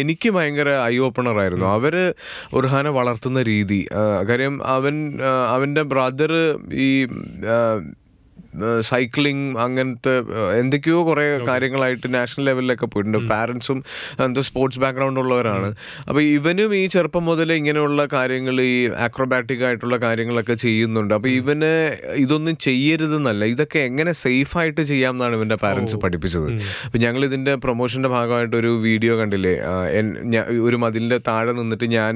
എനിക്ക് ഭയങ്കര ഐ ഓപ്പണർ ആയിരുന്നു അവര് ഒർഹാനെ വളർത്തുന്ന രീതി. കാര്യം അവന്റെ ബ്രദർ ഈ സൈക്ലിംഗ് അങ്ങനത്തെ എന്തൊക്കെയോ കുറേ കാര്യങ്ങളായിട്ട് നാഷണൽ ലെവലിലൊക്കെ പോയിട്ടുണ്ട്. പാരൻസും എന്തോ സ്പോർട്സ് ബാക്ക്ഗ്രൗണ്ട് ഉള്ളവരാണ്. അപ്പോൾ ഇവനും ഈ ചെറുപ്പം മുതൽ ഇങ്ങനെയുള്ള കാര്യങ്ങൾ ഈ ആക്രോബാറ്റിക് ആയിട്ടുള്ള കാര്യങ്ങളൊക്കെ ചെയ്യുന്നുണ്ട്. അപ്പോൾ ഇവന് ഇതൊന്നും ചെയ്യരുതെന്നല്ല, ഇതൊക്കെ എങ്ങനെ സേഫായിട്ട് ചെയ്യാം എന്നാണ് ഇവൻ്റെ പാരൻസ് പഠിപ്പിച്ചത്. അപ്പോൾ ഞങ്ങൾ ഇതിൻ്റെ പ്രൊമോഷൻ്റെ ഭാഗമായിട്ട് ഒരു വീഡിയോ കണ്ടില്ലേ, ഒരു മതിലിൻ്റെ താഴെ നിന്നിട്ട് ഞാൻ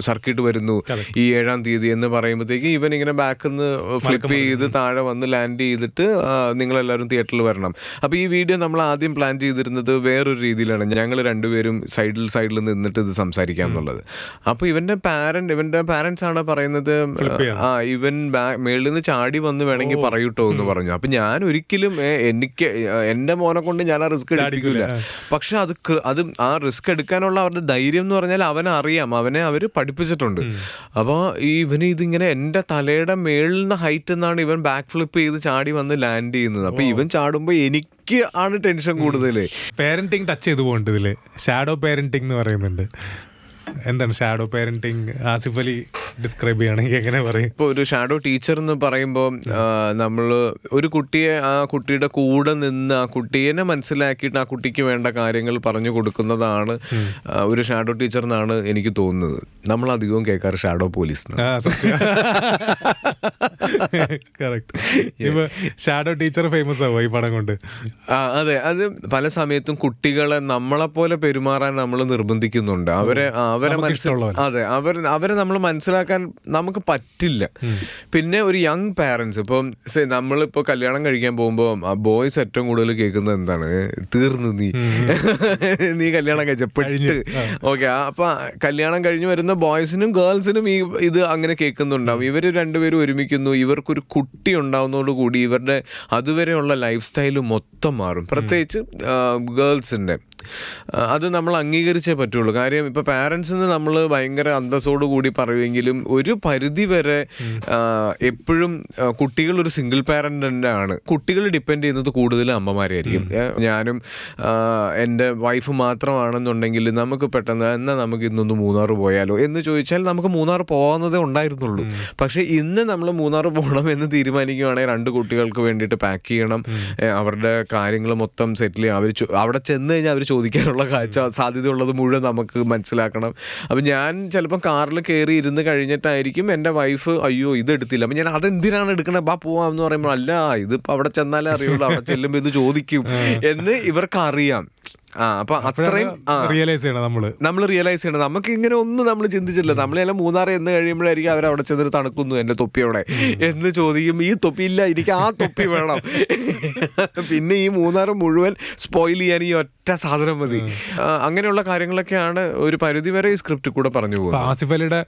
സർക്കിട്ട് വരുന്നു ഈ 7-ാം തീയതി എന്ന് പറയുമ്പോഴത്തേക്ക് ഇവൻ ഇങ്ങനെ ബാക്കിൽ നിന്ന് ഫ്ലിപ്പ് ചെയ്ത് താഴെ വന്ന് ലാൻഡ് ചെയ്തിട്ട് നിങ്ങളെല്ലാവരും തിയേറ്ററിൽ വരണം. അപ്പോൾ ഈ വീഡിയോ നമ്മൾ ആദ്യം പ്ലാൻ ചെയ്തിരുന്നത് വേറൊരു രീതിയിലാണ്. ഞങ്ങൾ രണ്ടുപേരും സൈഡിൽ നിന്നിട്ട് ഇത് സംസാരിക്കാം എന്നുള്ളത്. അപ്പോൾ ഇവൻ്റെ പാരൻസ് ആണ് പറയുന്നത് ഇവൻ മേളിൽ നിന്ന് ചാടി വന്ന് വേണമെങ്കിൽ പറയൂട്ടോ എന്ന് പറഞ്ഞു. അപ്പം ഞാൻ ഒരിക്കലും എൻ്റെ മോനെ കൊണ്ട് ഞാൻ ആ റിസ്ക് എടുക്കില്ല. പക്ഷെ അത് ആ റിസ്ക് എടുക്കാനുള്ള അവരുടെ ധൈര്യം എന്ന് പറഞ്ഞാൽ അവനറിയാം, അവനെ അവർ പഠിപ്പിച്ചിട്ടുണ്ട്. അപ്പോൾ ഇവന് ഇതിങ്ങനെ എൻ്റെ തലയുടെ മേളിൽ നിന്ന് ഹൈറ്റ് എന്നാണ് ഇവൻ ബാക്ക് ഫ്ലിപ്പ് ചെയ്ത് ചാടി വന്ന് ലാൻഡ് ചെയ്യുന്നത്. അപ്പൊ ഇവൻ ചാടുമ്പോ എനിക്ക് ആണ് ടെൻഷൻ കൂടുതൽ. പേരന്റിങ് ടച്ച് ചെയ്ത് പോകേണ്ടത് ഇതില് ഷാഡോ പേരന്റിങ് എന്ന് പറയുന്നുണ്ട്. എന്താണ് shadow parenting? Asif Ali describe ചെയ്യുകയാണെങ്കിൽ എങ്ങനെ പറയും? ഇപ്പോൾ ഒരു ഷാഡോ ടീച്ചർ എന്ന് പറയുമ്പോൾ നമ്മൾ ഒരു കുട്ടിയെ ആ കുട്ടിയുടെ കൂടെ നിന്ന് ആ കുട്ടീനെ മനസ്സിലാക്കിയിട്ട് ആ കുട്ടിക്ക് വേണ്ട കാര്യങ്ങൾ പറഞ്ഞു കൊടുക്കുന്നതാണ് ഒരു ഷാഡോ ടീച്ചർ എന്നാണ് എനിക്ക് തോന്നുന്നത്. നമ്മൾ അധികവും കേൾക്കാറ് shadow police. Shadow teacher famous ആവുക ഈ പടം കൊണ്ട്. അതെ, അത് പല സമയത്തും കുട്ടികളെ നമ്മളെപ്പോലെ പെരുമാറാൻ നമ്മൾ നിർബന്ധിക്കുന്നുണ്ട്. അവരെ നമ്മൾ മനസ്സിലാക്കാൻ നമുക്ക് പറ്റില്ല. പിന്നെ ഒരു യങ് പാരൻസ്, ഇപ്പം നമ്മളിപ്പോൾ കല്യാണം കഴിക്കാൻ പോകുമ്പോൾ ബോയ്സ് ഏറ്റവും കൂടുതൽ കേൾക്കുന്നത് എന്താണ്? തീർന്നു നീ കല്യാണം കഴിച്ചപ്പെട്ട്. ഓക്കെ, അപ്പൊ കല്യാണം കഴിഞ്ഞ് വരുന്ന ബോയ്സിനും ഗേൾസിനും ഇത് അങ്ങനെ കേൾക്കുന്നുണ്ടാവും. ഇവർ രണ്ടുപേരും ഒരുമിക്കുന്നു, ഇവർക്കൊരു കുട്ടി ഉണ്ടാവുന്നതോടുകൂടി ഇവരുടെ അതുവരെയുള്ള ലൈഫ് സ്റ്റൈല് മൊത്തം മാറും. പ്രത്യേകിച്ച് ഗേൾസിൻ്റെ അത് നമ്മൾ അംഗീകരിച്ചേ പറ്റുള്ളൂ. കാര്യം ഇപ്പോൾ പാരൻസിന് നമ്മൾ ഭയങ്കര അന്തസ്സോടുകൂടി പറയുമെങ്കിലും ഒരു പരിധി വരെ എപ്പോഴും കുട്ടികൾ ഒരു സിംഗിൾ പാരൻ്റ് ആണ്. കുട്ടികൾ ഡിപ്പെൻഡ് ചെയ്യുന്നത് കൂടുതലും അമ്മമാരായിരിക്കും. ഞാനും എൻ്റെ വൈഫ് മാത്രമാണെന്നുണ്ടെങ്കിൽ നമുക്ക് പെട്ടെന്ന് എന്നാൽ നമുക്ക് ഇന്നൊന്ന് മൂന്നാർ പോയാലോ എന്ന് ചോദിച്ചാൽ നമുക്ക് മൂന്നാർ പോകാവുന്നതേ ഉണ്ടായിരുന്നുള്ളൂ. പക്ഷേ ഇന്ന് നമ്മൾ മൂന്നാർ പോകണം എന്ന് തീരുമാനിക്കുകയാണെങ്കിൽ 2 കുട്ടികൾക്ക് വേണ്ടിയിട്ട് പാക്ക് ചെയ്യണം, അവരുടെ കാര്യങ്ങൾ മൊത്തം സെറ്റിൽ ചെയ്യണം. അവിടെ ചെന്ന് കഴിഞ്ഞാൽ അവർ ചോദിക്കാനുള്ള സാധ്യതയുള്ളത് മുഴുവൻ നമുക്ക് മനസ്സിലാക്കണം. അപ്പം ഞാൻ ചിലപ്പം കാറിൽ കയറി ഇരുന്ന് കഴിഞ്ഞിട്ടായിരിക്കും എൻ്റെ വൈഫ് അയ്യോ ഇത് എടുത്തില്ല, അപ്പം ഞാൻ അതെന്തിനാണ് എടുക്കണത്, പോവാം എന്ന് പറയുമ്പോൾ അല്ല ഇതിപ്പോൾ അവിടെ ചെന്നാലേ അറിയുള്ളൂ, അവിടെ ചെല്ലുമ്പോൾ ഇത് ചോദിക്കും എന്ന് ഇവർക്ക് അറിയാം. അപ്പൊ അത്രയും നമ്മൾ റിയലൈസ് ചെയ്യണം. നമുക്ക് ഇങ്ങനെ ഒന്നും നമ്മൾ ചിന്തിച്ചില്ല. നമ്മളെല്ലാം മൂന്നാർ എന്ന് കഴിയുമ്പോഴായിരിക്കും അവരവിടെ ചെന്നിട്ട് തണുക്കുന്നു എൻ്റെ തൊപ്പിയോടെ എന്ന് ചോദിക്കും. ഈ തൊപ്പി ഇല്ല, എനിക്ക് ആ തൊപ്പി വേണം. പിന്നെ ഈ മൂന്നാർ മുഴുവൻ സ്പോയിൽ ചെയ്യാൻ ഈ ഒറ്റ സാധനം മതി. അങ്ങനെയുള്ള കാര്യങ്ങളൊക്കെയാണ് ഒരു പരിധി വരെ ഈ സ്ക്രിപ്റ്റ് കൂടെ പറഞ്ഞു പോകുന്നത്. ആസിഫ് അലിയുടെ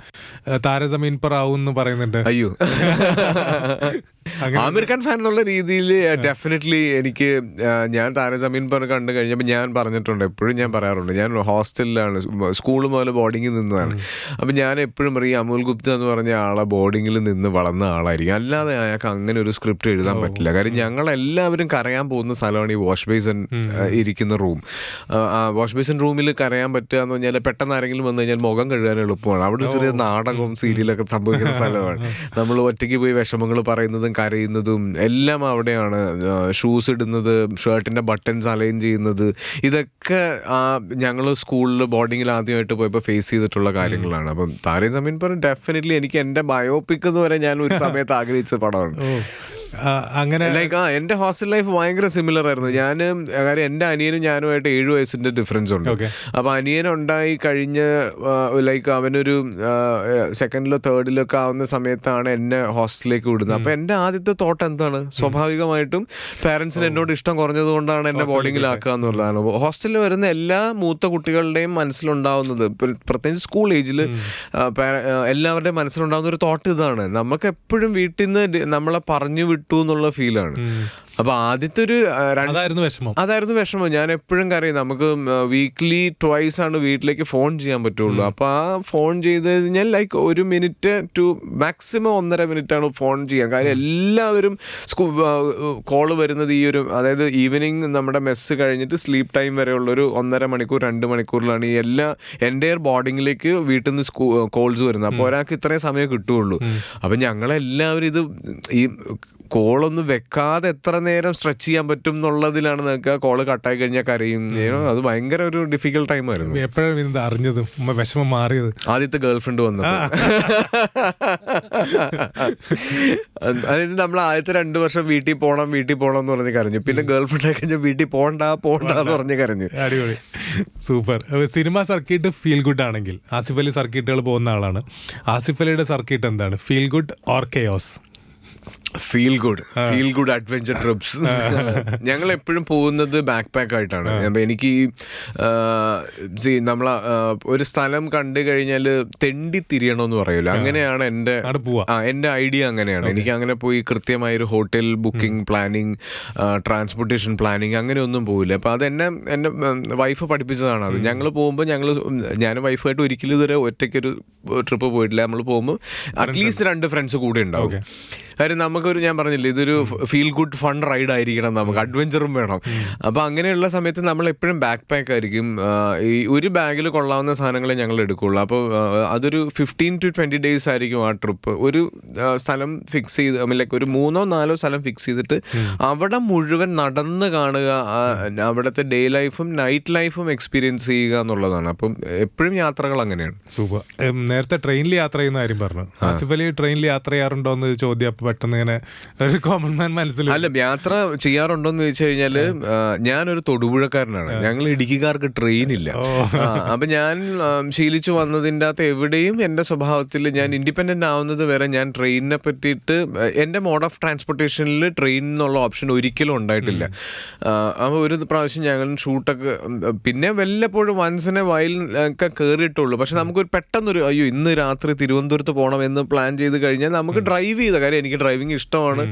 താര സമീൻ പർ ആവും എന്ന് പറയുന്നുണ്ട്. അയ്യോ, ആമിർ ഖാൻ ഫാൻ എന്നുള്ള രീതിയിൽ ഡെഫിനറ്റ്ലി എനിക്ക് ഞാൻ താര സമീൻ പർ കണ്ടു കഴിഞ്ഞപ്പോൾ ഞാൻ പറഞ്ഞിട്ടുണ്ട്, എപ്പോഴും ഞാൻ പറയാറുണ്ട്, ഞാൻ ഹോസ്റ്റലിലാണ്, സ്കൂൾ മുതൽ ബോർഡിങ്ങിൽ നിന്നതാണ്. അപ്പം ഞാൻ എപ്പോഴും പറയും അമുൽ ഗുപ്ത എന്ന് പറഞ്ഞ ആളെ ബോർഡിങ്ങിൽ നിന്ന് വളർന്ന ആളായിരിക്കും, അല്ലാതെ അയാൾക്ക് അങ്ങനെ ഒരു സ്ക്രിപ്റ്റ് എഴുതാൻ പറ്റില്ല. കാര്യം ഞങ്ങളെല്ലാവരും കരയാൻ പോകുന്ന സ്ഥലമാണ് ഈ വാഷ് ബേസിൻ ഇരിക്കുന്ന റൂം. വാഷ് ബേസിൻ റൂമിൽ കരയാൻ പറ്റുക എന്ന് പറഞ്ഞാൽ പെട്ടെന്ന് ആരെങ്കിലും വന്നു കഴിഞ്ഞാൽ മുഖം കഴുകാൻ എളുപ്പമാണ്. അവിടെ ഒരു ചെറിയ നാടകവും സീരിയലൊക്കെ സംഭവിക്കുന്ന സ്ഥലമാണ്. നമ്മൾ ഒറ്റയ്ക്ക് പോയി വിഷമങ്ങൾ പറയുന്നതും കരയുന്നതും എല്ലാം അവിടെയാണ്. ഷൂസ് ഇടുന്നത്, ഷർട്ടിൻ്റെ ബട്ടൺസ് അലൈൻ ചെയ്യുന്നത്, ഇതൊക്കെ ഞങ്ങൾ സ്കൂളിൽ ബോർഡിങ്ങിൽ ആദ്യമായിട്ട് പോയപ്പോൾ ഫേസ് ചെയ്തിട്ടുള്ള കാര്യങ്ങളാണ്. അപ്പം താരേ സമീൻ പർ ഡെഫിനറ്റ്ലി എനിക്ക് എൻ്റെ ബയോപിക് എന്ന് വരെ ഞാൻ ഒരു സമയത്ത് ആഗ്രഹിച്ച പടമാണ്. അങ്ങനെ ലൈക്ക് എൻ്റെ ഹോസ്റ്റൽ ലൈഫ് ഭയങ്കര സിമിലർ ആയിരുന്നു. കാര്യം എൻ്റെ അനിയനും ഞാനുമായിട്ട് 7 വയസ്സിൻ്റെ ഡിഫറൻസ് ഉണ്ട്. അപ്പോൾ അനിയനുണ്ടായി കഴിഞ്ഞ് ലൈക്ക് അവനൊരു 2nd or 3rd ആവുന്ന സമയത്താണ് എന്നെ ഹോസ്റ്റലിലേക്ക് വിടുന്നത്. അപ്പോൾ എൻ്റെ ആദ്യത്തെ തോട്ട് എന്താണ്, സ്വാഭാവികമായിട്ടും പാരൻസിന് എന്നോട് ഇഷ്ടം കുറഞ്ഞത് കൊണ്ടാണ് എന്നെ ബോർഡിങ്ങിലാക്കുക എന്നുള്ളതാണ്. ഹോസ്റ്റലിൽ വരുന്ന എല്ലാ മൂത്ത കുട്ടികളുടെയും മനസ്സിലുണ്ടാവുന്നത്, പ്രത്യേകിച്ച് സ്കൂൾ ഏജിൽ എല്ലാവരുടെയും മനസ്സിലുണ്ടാവുന്ന ഒരു തോട്ട് ഇതാണ്, നമുക്ക് എപ്പോഴും വീട്ടിൽ നിന്ന് നമ്മളെ പറഞ്ഞു വിട്ടു എന്നുള്ള ഫീലാണ്. അപ്പോൾ ആദ്യത്തെ ഒരു അതായിരുന്നു വിഷമം. ഞാൻ എപ്പോഴും കരയും. നമുക്ക് വീക്ക്ലി ട്വൈസ് ആണ് വീട്ടിലേക്ക് ഫോൺ ചെയ്യാൻ പറ്റുള്ളൂ. അപ്പോൾ ആ ഫോൺ ചെയ്ത് കഴിഞ്ഞാൽ ലൈക്ക് 1 മിനിറ്റ് ടു മാക്സിമം 1.5 മിനിറ്റാണ് ഫോൺ ചെയ്യാൻ. കാര്യം എല്ലാവരും കോള് വരുന്നത് ഈ ഒരു, അതായത് ഈവനിങ് നമ്മുടെ മെസ്സ് കഴിഞ്ഞിട്ട് സ്ലീപ്പ് ടൈം വരെയുള്ളൊരു 1.5 മണിക്കൂർ 2 മണിക്കൂറിലാണ് ഈ എല്ലാ എൻ്റെയർ ബോർഡിങ്ങിലേക്ക് വീട്ടിൽ നിന്ന് കോൾസ് വരുന്നത്. അപ്പോൾ ഒരാൾക്ക് ഇത്രയും സമയം കിട്ടുകയുള്ളൂ. അപ്പം ഞങ്ങളെല്ലാവരും ഇത് ഈ കോളൊന്നും വെക്കാതെ എത്ര നേരം സ്ട്രെച്ച് ചെയ്യാൻ പറ്റും എന്നുള്ളതിലാണ് നിൽക്കുക. കോള് കട്ടായി കഴിഞ്ഞാൽ കരയും. അത് ഭയങ്കര ഒരു ഡിഫിക്കൽട്ട് ടൈം ആയിരുന്നു. എപ്പോഴാണ് അറിഞ്ഞത് വിഷമം മാറിയത്? ആദ്യത്തെ ഗേൾ ഫ്രണ്ട് വന്നത്. അതായത് നമ്മൾ ആദ്യത്തെ 2 വർഷം വീട്ടിൽ പോകണം എന്ന് പറഞ്ഞ് കരഞ്ഞു. പിന്നെ ഗേൾ ഫ്രണ്ട് ആയി കഴിഞ്ഞാൽ വീട്ടിൽ പോണ്ടെന്ന് പറഞ്ഞ് കരഞ്ഞു. അടിപൊളി, super. Cinema circuit feel good ആണെങ്കിൽ ആസിഫ് അലി സർക്കിട്ടുകൾ പോകുന്ന ആളാണ്. ആസിഫ് അലിയുടെ സർക്കിട്ട് എന്താണ്? Feel good or chaos? Feel good adventure TRIPS. ഞങ്ങൾ എപ്പോഴും പോകുന്നത് ബാക്ക് പാക്ക് ആയിട്ടാണ്. എനിക്ക് നമ്മൾ ഒരു സ്ഥലം കണ്ടു കഴിഞ്ഞാൽ തെണ്ടി തിരിയണമെന്ന് പറയുമല്ലോ, അങ്ങനെയാണ് എൻ്റെ ഐഡിയ. അങ്ങനെയാണ് എനിക്ക് അങ്ങനെ പോയി കൃത്യമായൊരു hotel booking planning, transportation planning അങ്ങനെയൊന്നും പോകില്ല. അപ്പോൾ അത് എൻ്റെ വൈഫ് പഠിപ്പിച്ചതാണ്. അത് ഞങ്ങൾ പോകുമ്പോൾ ഞാനും വൈഫായിട്ട് ഒരിക്കലും ഇതുവരെ ഒറ്റയ്ക്കൊരു ട്രിപ്പ് പോയിട്ടില്ല. നമ്മൾ പോകുമ്പോൾ അറ്റ്ലീസ്റ്റ് 2 ഫ്രണ്ട്സ് കൂടെ ഉണ്ടാവും. കാര്യം നമുക്കൊരു, ഞാൻ പറഞ്ഞില്ലേ, ഇതൊരു ഫീൽ ഗുഡ് ഫൺ റൈഡ് ആയിരിക്കണം, നമുക്ക് അഡ്വഞ്ചറും വേണം. അപ്പോൾ അങ്ങനെയുള്ള സമയത്ത് നമ്മൾ എപ്പോഴും ബാക്ക് പാക്ക് ആയിരിക്കും. ഈ ഒരു ബാഗിൽ കൊള്ളാവുന്ന സാധനങ്ങളെ ഞങ്ങൾ എടുക്കുകയുള്ളൂ. അപ്പോൾ അതൊരു 15 to 20 days ആയിരിക്കും ആ ട്രിപ്പ്. ഒരു സ്ഥലം ഫിക്സ് ചെയ്ത്, ലൈക്ക് ഒരു 3-4 സ്ഥലം ഫിക്സ് ചെയ്തിട്ട് അവിടെ മുഴുവൻ നടന്ന് കാണുക, അവിടുത്തെ ഡേ ലൈഫും നൈറ്റ് ലൈഫും എക്സ്പീരിയൻസ് ചെയ്യുക എന്നുള്ളതാണ്. അപ്പം എപ്പോഴും യാത്രകൾ അങ്ങനെയാണ്. സൂപ്പർ. നേരത്തെ ട്രെയിനിൽ യാത്ര ചെയ്യുന്ന കാര്യം പറഞ്ഞു. ആസിഫ് അലി ട്രെയിനിൽ യാത്ര ചെയ്യാറുണ്ടോ എന്ന് ചോദ്യം പെട്ടെന്ന് ഇങ്ങനെ ഒരു കോമൺ മാൻ മനസ്സിൽ. അല്ല, യാത്ര ചെയ്യാറുണ്ടോന്ന് ചോദിച്ചു കഴിഞ്ഞാല് ഞാനൊരു തൊടുപുഴക്കാരനാണ്. ഞങ്ങൾ ഇടുക്കിക്കാർക്ക് ട്രെയിൻ ഇല്ല. അപ്പൊ ഞാൻ ശീലിച്ചു വന്നതിൻ്റെ അകത്ത് എവിടെയും എൻ്റെ സ്വഭാവത്തിൽ ഞാൻ ഇൻഡിപെൻഡന്റ് ആവുന്നത് വരെ ഞാൻ ട്രെയിനിനെ പറ്റിയിട്ട് എൻ്റെ മോഡ് ഓഫ് ട്രാൻസ്പോർട്ടേഷനിൽ ട്രെയിൻ എന്നുള്ള ഓപ്ഷൻ ഒരിക്കലും ഉണ്ടായിട്ടില്ല. അപ്പോൾ ഒരു പ്രാവശ്യം ഞങ്ങൾ ഷൂട്ടൊക്കെ പിന്നെ വല്ലപ്പോഴും വൺസിനെ വയലിലൊക്കെ കയറിയിട്ടുള്ളൂ. പക്ഷെ നമുക്കൊരു പെട്ടെന്നൊരു അയ്യോ ഇന്ന് രാത്രി തിരുവനന്തപുരത്ത് പോകണം എന്ന് പ്ലാൻ ചെയ്ത് കഴിഞ്ഞാൽ നമുക്ക് ഡ്രൈവ് ചെയ്ത കാര്യം, എനിക്ക് ഡ്രൈവിംഗ് ഇഷ്ടമാണ്.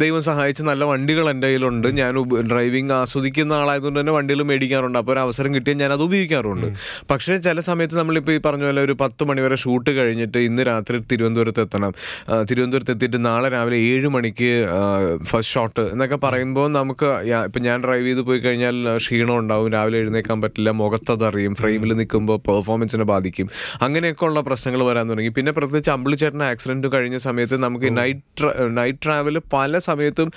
ദൈവം സഹായിച്ച് നല്ല വണ്ടികൾ എൻ്റെ കയ്യിലുണ്ട്. ഞാൻ ഡ്രൈവിംഗ് ആസ്വദിക്കുന്ന ആളായതുകൊണ്ട് തന്നെ വണ്ടികൾ മേടിക്കാറുണ്ട്. അപ്പോൾ ഒരു അവസരം കിട്ടിയാൽ ഞാൻ അത് ഉപയോഗിക്കാറുണ്ട്. പക്ഷേ ചില സമയത്ത് നമ്മളിപ്പോൾ ഈ പറഞ്ഞ പോലെ ഒരു 10 മണി വരെ ഷൂട്ട് കഴിഞ്ഞിട്ട് ഇന്ന് രാത്രി തിരുവനന്തപുരത്ത് എത്തണം, തിരുവനന്തപുരത്ത് എത്തിയിട്ട് നാളെ രാവിലെ 7 മണിക്ക് ഫസ്റ്റ് ഷോട്ട് എന്നൊക്കെ പറയുമ്പോൾ നമുക്ക് ഇപ്പം ഞാൻ ഡ്രൈവ് ചെയ്ത് പോയി കഴിഞ്ഞാൽ ക്ഷീണം ഉണ്ടാവും, രാവിലെ എഴുന്നേക്കാൻ പറ്റില്ല, മുഖത്തതറിയും, ഫ്രെയിമിൽ നിൽക്കുമ്പോൾ പെർഫോമൻസിനെ ബാധിക്കും, അങ്ങനെയൊക്കെ ഉള്ള പ്രശ്നങ്ങൾ വരാൻ തുടങ്ങി. പിന്നെ പ്രത്യേകിച്ച് അമ്പിളിച്ചേട്ടൻ്റെ ആക്സിഡൻറ്റ് കഴിഞ്ഞ സമയത്ത് നമുക്ക് നൈറ്റ് ട്രാവൽ പല സമയത്തും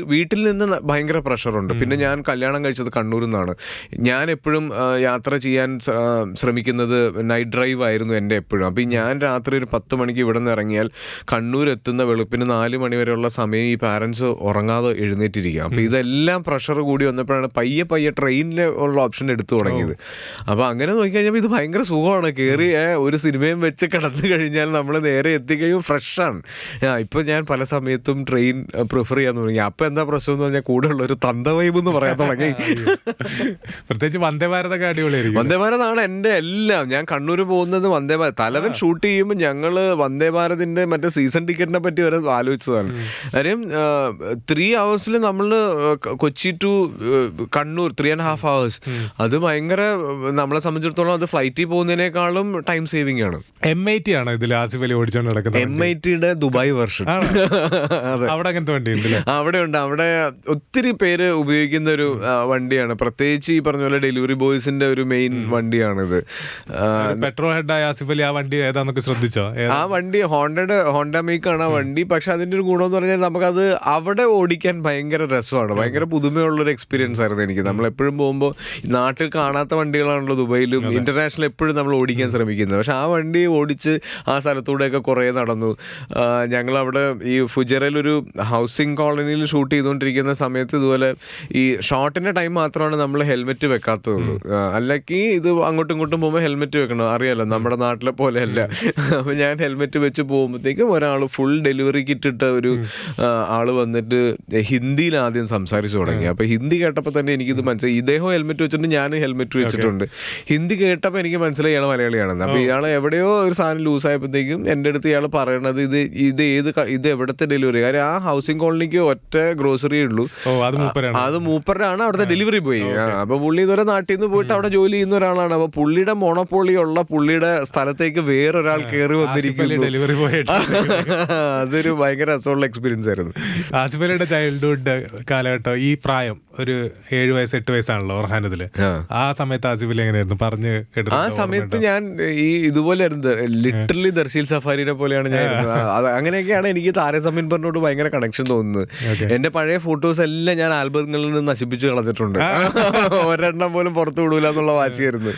വീട്ടിൽ നിന്ന് ഭയങ്കര പ്രഷറുണ്ട്. പിന്നെ ഞാൻ കല്യാണം കഴിച്ചത് കണ്ണൂരിൽ നിന്നാണ്. ഞാൻ എപ്പോഴും യാത്ര ചെയ്യാൻ ശ്രമിക്കുന്നത് നൈറ്റ് ഡ്രൈവ് ആയിരുന്നു എൻ്റെ എപ്പോഴും. അപ്പോൾ ഞാൻ രാത്രി ഒരു 10 മണിക്ക് ഇവിടെ നിന്ന് ഇറങ്ങിയാൽ കണ്ണൂർ എത്തുന്ന വെളുപ്പിന് 4 മണി വരെയുള്ള സമയം ഈ പാരൻസ് ഉറങ്ങാതെ എഴുന്നേറ്റിരിക്കുക. അപ്പോൾ ഇതെല്ലാം പ്രഷർ കൂടി വന്നപ്പോഴാണ് പയ്യെ ട്രെയിനിൽ ഉള്ള ഓപ്ഷൻ എടുത്തു തുടങ്ങിയത്. അപ്പോൾ അങ്ങനെ നോക്കിക്കഴിഞ്ഞപ്പോൾ ഇത് ഭയങ്കര സുഖമാണ്. കയറി ഒരു സിനിമയും വെച്ച് കിടന്നു കഴിഞ്ഞാൽ നമ്മൾ നേരെ എത്തിക്കഴിയുമ്പോൾ ഫ്രഷാണ്. ഇപ്പം ഞാൻ പല സമയത്തും ട്രെയിൻ പ്രിഫർ ചെയ്യാൻ തുടങ്ങി. അപ്പം എന്താ പ്രശ്നം എന്ന് പറഞ്ഞാൽ കൂടെ ഉള്ള ഒരു തന്ത വൈബ് എന്ന് പറയാൻ തുടങ്ങി. പ്രത്യേകിച്ച് വന്ദേ ഭാരതൊക്കെ അടിപൊളിയായിരിക്കും. വന്ദേ ഭാരതാണ് എൻ്റെ എല്ലാം. ഞാൻ കണ്ണൂർ പോകുന്നത് വന്ദേ ഭാരത്. തലവൻ ഷൂട്ട് ചെയ്യുമ്പോൾ ഞങ്ങൾ വന്ദേ ഭാരതിൻ്റെ മറ്റേ സീസൺ ടിക്കറ്റിനെ പറ്റി വരെ ആലോചിച്ചതാണ്. കാര്യം 3 hours നമ്മൾ കൊച്ചി ടു കണ്ണൂർ 3.5 hours. അത് ഭയങ്കര, നമ്മളെ സംബന്ധിച്ചിടത്തോളം അത് ഫ്ലൈറ്റിൽ പോകുന്നതിനേക്കാളും ടൈം സേവിംഗ് ആണ്. M80 ആണ് ഇതിൽ ആസിഫ് അലി ഓടിച്ചോണ്ട് നടക്കുന്നത്. M80യുടെ ദുബായ് വെർഷൻ. അവിടെ അങ്ങനത്തെ വണ്ടി ഉണ്ട്? അവിടെ ഉണ്ട്. അവിടെ ഒത്തിരി പേര് ഉപയോഗിക്കുന്ന ഒരു വണ്ടിയാണ്. പ്രത്യേകിച്ച് ഈ പറഞ്ഞ പോലെ ഡെലിവറി ബോയ്സിന്റെ ഒരു മെയിൻ വണ്ടിയാണിത്. പെട്രോൾ ഹെഡായ ആസിഫ് അലി ആ വണ്ടി ഏതാന്നൊക്കെ ശ്രദ്ധിച്ചോ? ആ വണ്ടി ഹോണ്ട മേക്കാണ് ആ വണ്ടി. പക്ഷെ അതിന്റെ ഒരു ഗുണം എന്ന് പറഞ്ഞാൽ നമുക്കത് അവിടെ ഓടിക്കാൻ ഭയങ്കര രസമാണ്. ഭയങ്കര പുതുമയുള്ളൊരു എക്സ്പീരിയൻസ് ആയിരുന്നു എനിക്ക്. നമ്മളെപ്പോഴും പോകുമ്പോൾ നാട്ടിൽ കാണാത്ത വണ്ടികളാണല്ലോ ദുബൈയിലും ഇന്റർനാഷണൽ എപ്പോഴും നമ്മൾ ഓടിക്കാൻ ശ്രമിക്കുന്നത്. പക്ഷെ ആ വണ്ടി ഓടിച്ച് ആ സ്ഥലത്തൂടെയൊക്കെ കുറേ നടന്നു. ഞങ്ങളവിടെ ഈ ഫുജറയിൽ ഒരു ഹൗസിംഗ് കോളനിയിൽ ഷൂട്ട് ചെയ്തുകൊണ്ടിരിക്കുന്ന സമയത്ത് ഇതുപോലെ ഈ ഷോട്ടിൻ്റെ ടൈം മാത്രമാണ് നമ്മൾ ഹെൽമെറ്റ് വെക്കാത്തതുള്ളൂ. അല്ലെങ്കിൽ ഇത് അങ്ങോട്ടും ഇങ്ങോട്ടും പോകുമ്പോൾ ഹെൽമെറ്റ് വെക്കണം. അറിയാലോ, നമ്മുടെ നാട്ടിലെ പോലെയല്ല. അപ്പോൾ ഞാൻ ഹെൽമെറ്റ് വെച്ച് പോകുമ്പോഴത്തേക്കും ഒരാൾ ഫുൾ ഡെലിവറി കിറ്റിട്ട ഒരു ആൾ വന്നിട്ട് ഹിന്ദിയിൽ ആദ്യം സംസാരിച്ചു തുടങ്ങി. അപ്പോൾ ഹിന്ദി കേട്ടപ്പോൾ തന്നെ എനിക്കിത് മനസ്സിലായി. ഇദ്ദേഹം ഹെൽമെറ്റ് വെച്ചിട്ടുണ്ട്, ഞാൻ ഹെൽമെറ്റ് വെച്ചിട്ടുണ്ട്. ഹിന്ദി കേട്ടപ്പോൾ എനിക്ക് മനസ്സിലായി ഇയാൾ മലയാളിയാണെന്ന്. അപ്പോൾ ഇയാൾ എവിടെയോ ഒരു സാധനം ലൂസായപ്പോഴത്തേക്കും എൻ്റെ അടുത്ത് ഇയാൾ പറയണത് ഇത് ഇത് എവിടുത്തെ ഡെലിവറി, കാര്യം ആ ഹൗസിംഗ് കോളനിക്ക് ഒറ്റ ഗ്രോസറിയേ ഉള്ളൂ, അത് മൂപ്പരാണ് അവിടുത്തെ ഡെലിവറി ബോയ്. അപ്പൊ പുള്ളി ഇതുവരെ നാട്ടിൽ നിന്ന് പോയിട്ട് അവിടെ ജോലി ചെയ്യുന്ന ഒരാളാണ്. അപ്പൊ പുള്ളിയുടെ മോണോപോളി ഉള്ള പുള്ളിയുടെ സ്ഥലത്തേക്ക് വേറൊരാൾ കയറി വന്നിരിക്കുന്നു. ഡെലിവറി ബോയ് അതൊരു ഭയങ്കര രസമുള്ള എക്സ്പീരിയൻസ് ആയിരുന്നു. ആസിഫ് അലിയുടെ ചൈൽഡ്ഹുഡ് കാലഘട്ടം, ഈ പ്രായം ഒരു 7 വയസ്സ് 8 വയസ്സാണല്ലോ ഓർഹാനതില്. ആ സമയത്ത് ആസിഫ് അലി എങ്ങനെയായിരുന്നു പറഞ്ഞു കേട്ടത്? ആ സമയത്ത് ഞാൻ ഈ ഇതുപോലെ ആയിരുന്നു, ലിറ്ററലി ദർശീൽ സഫാരിനെ പോലെയാണ് ഞാൻ ഇരുന്നത്. അങ്ങനെയൊക്കെയാണ് എനിക്ക് താരസമീൻ പറഞ്ഞോട് ഭയങ്കര കണക്ഷൻ തോന്നുന്നത്. എന്റെ പഴയ ഫോട്ടോസ് എല്ലാം ഞാൻ ആൽബങ്ങളിൽ നിന്ന് നശിപ്പിച്ച് കളഞ്ഞിട്ടുണ്ട്. ഒരെണ്ണം പോലും പുറത്തു വിടൂല എന്നുള്ള വാശിയായിരുന്നു.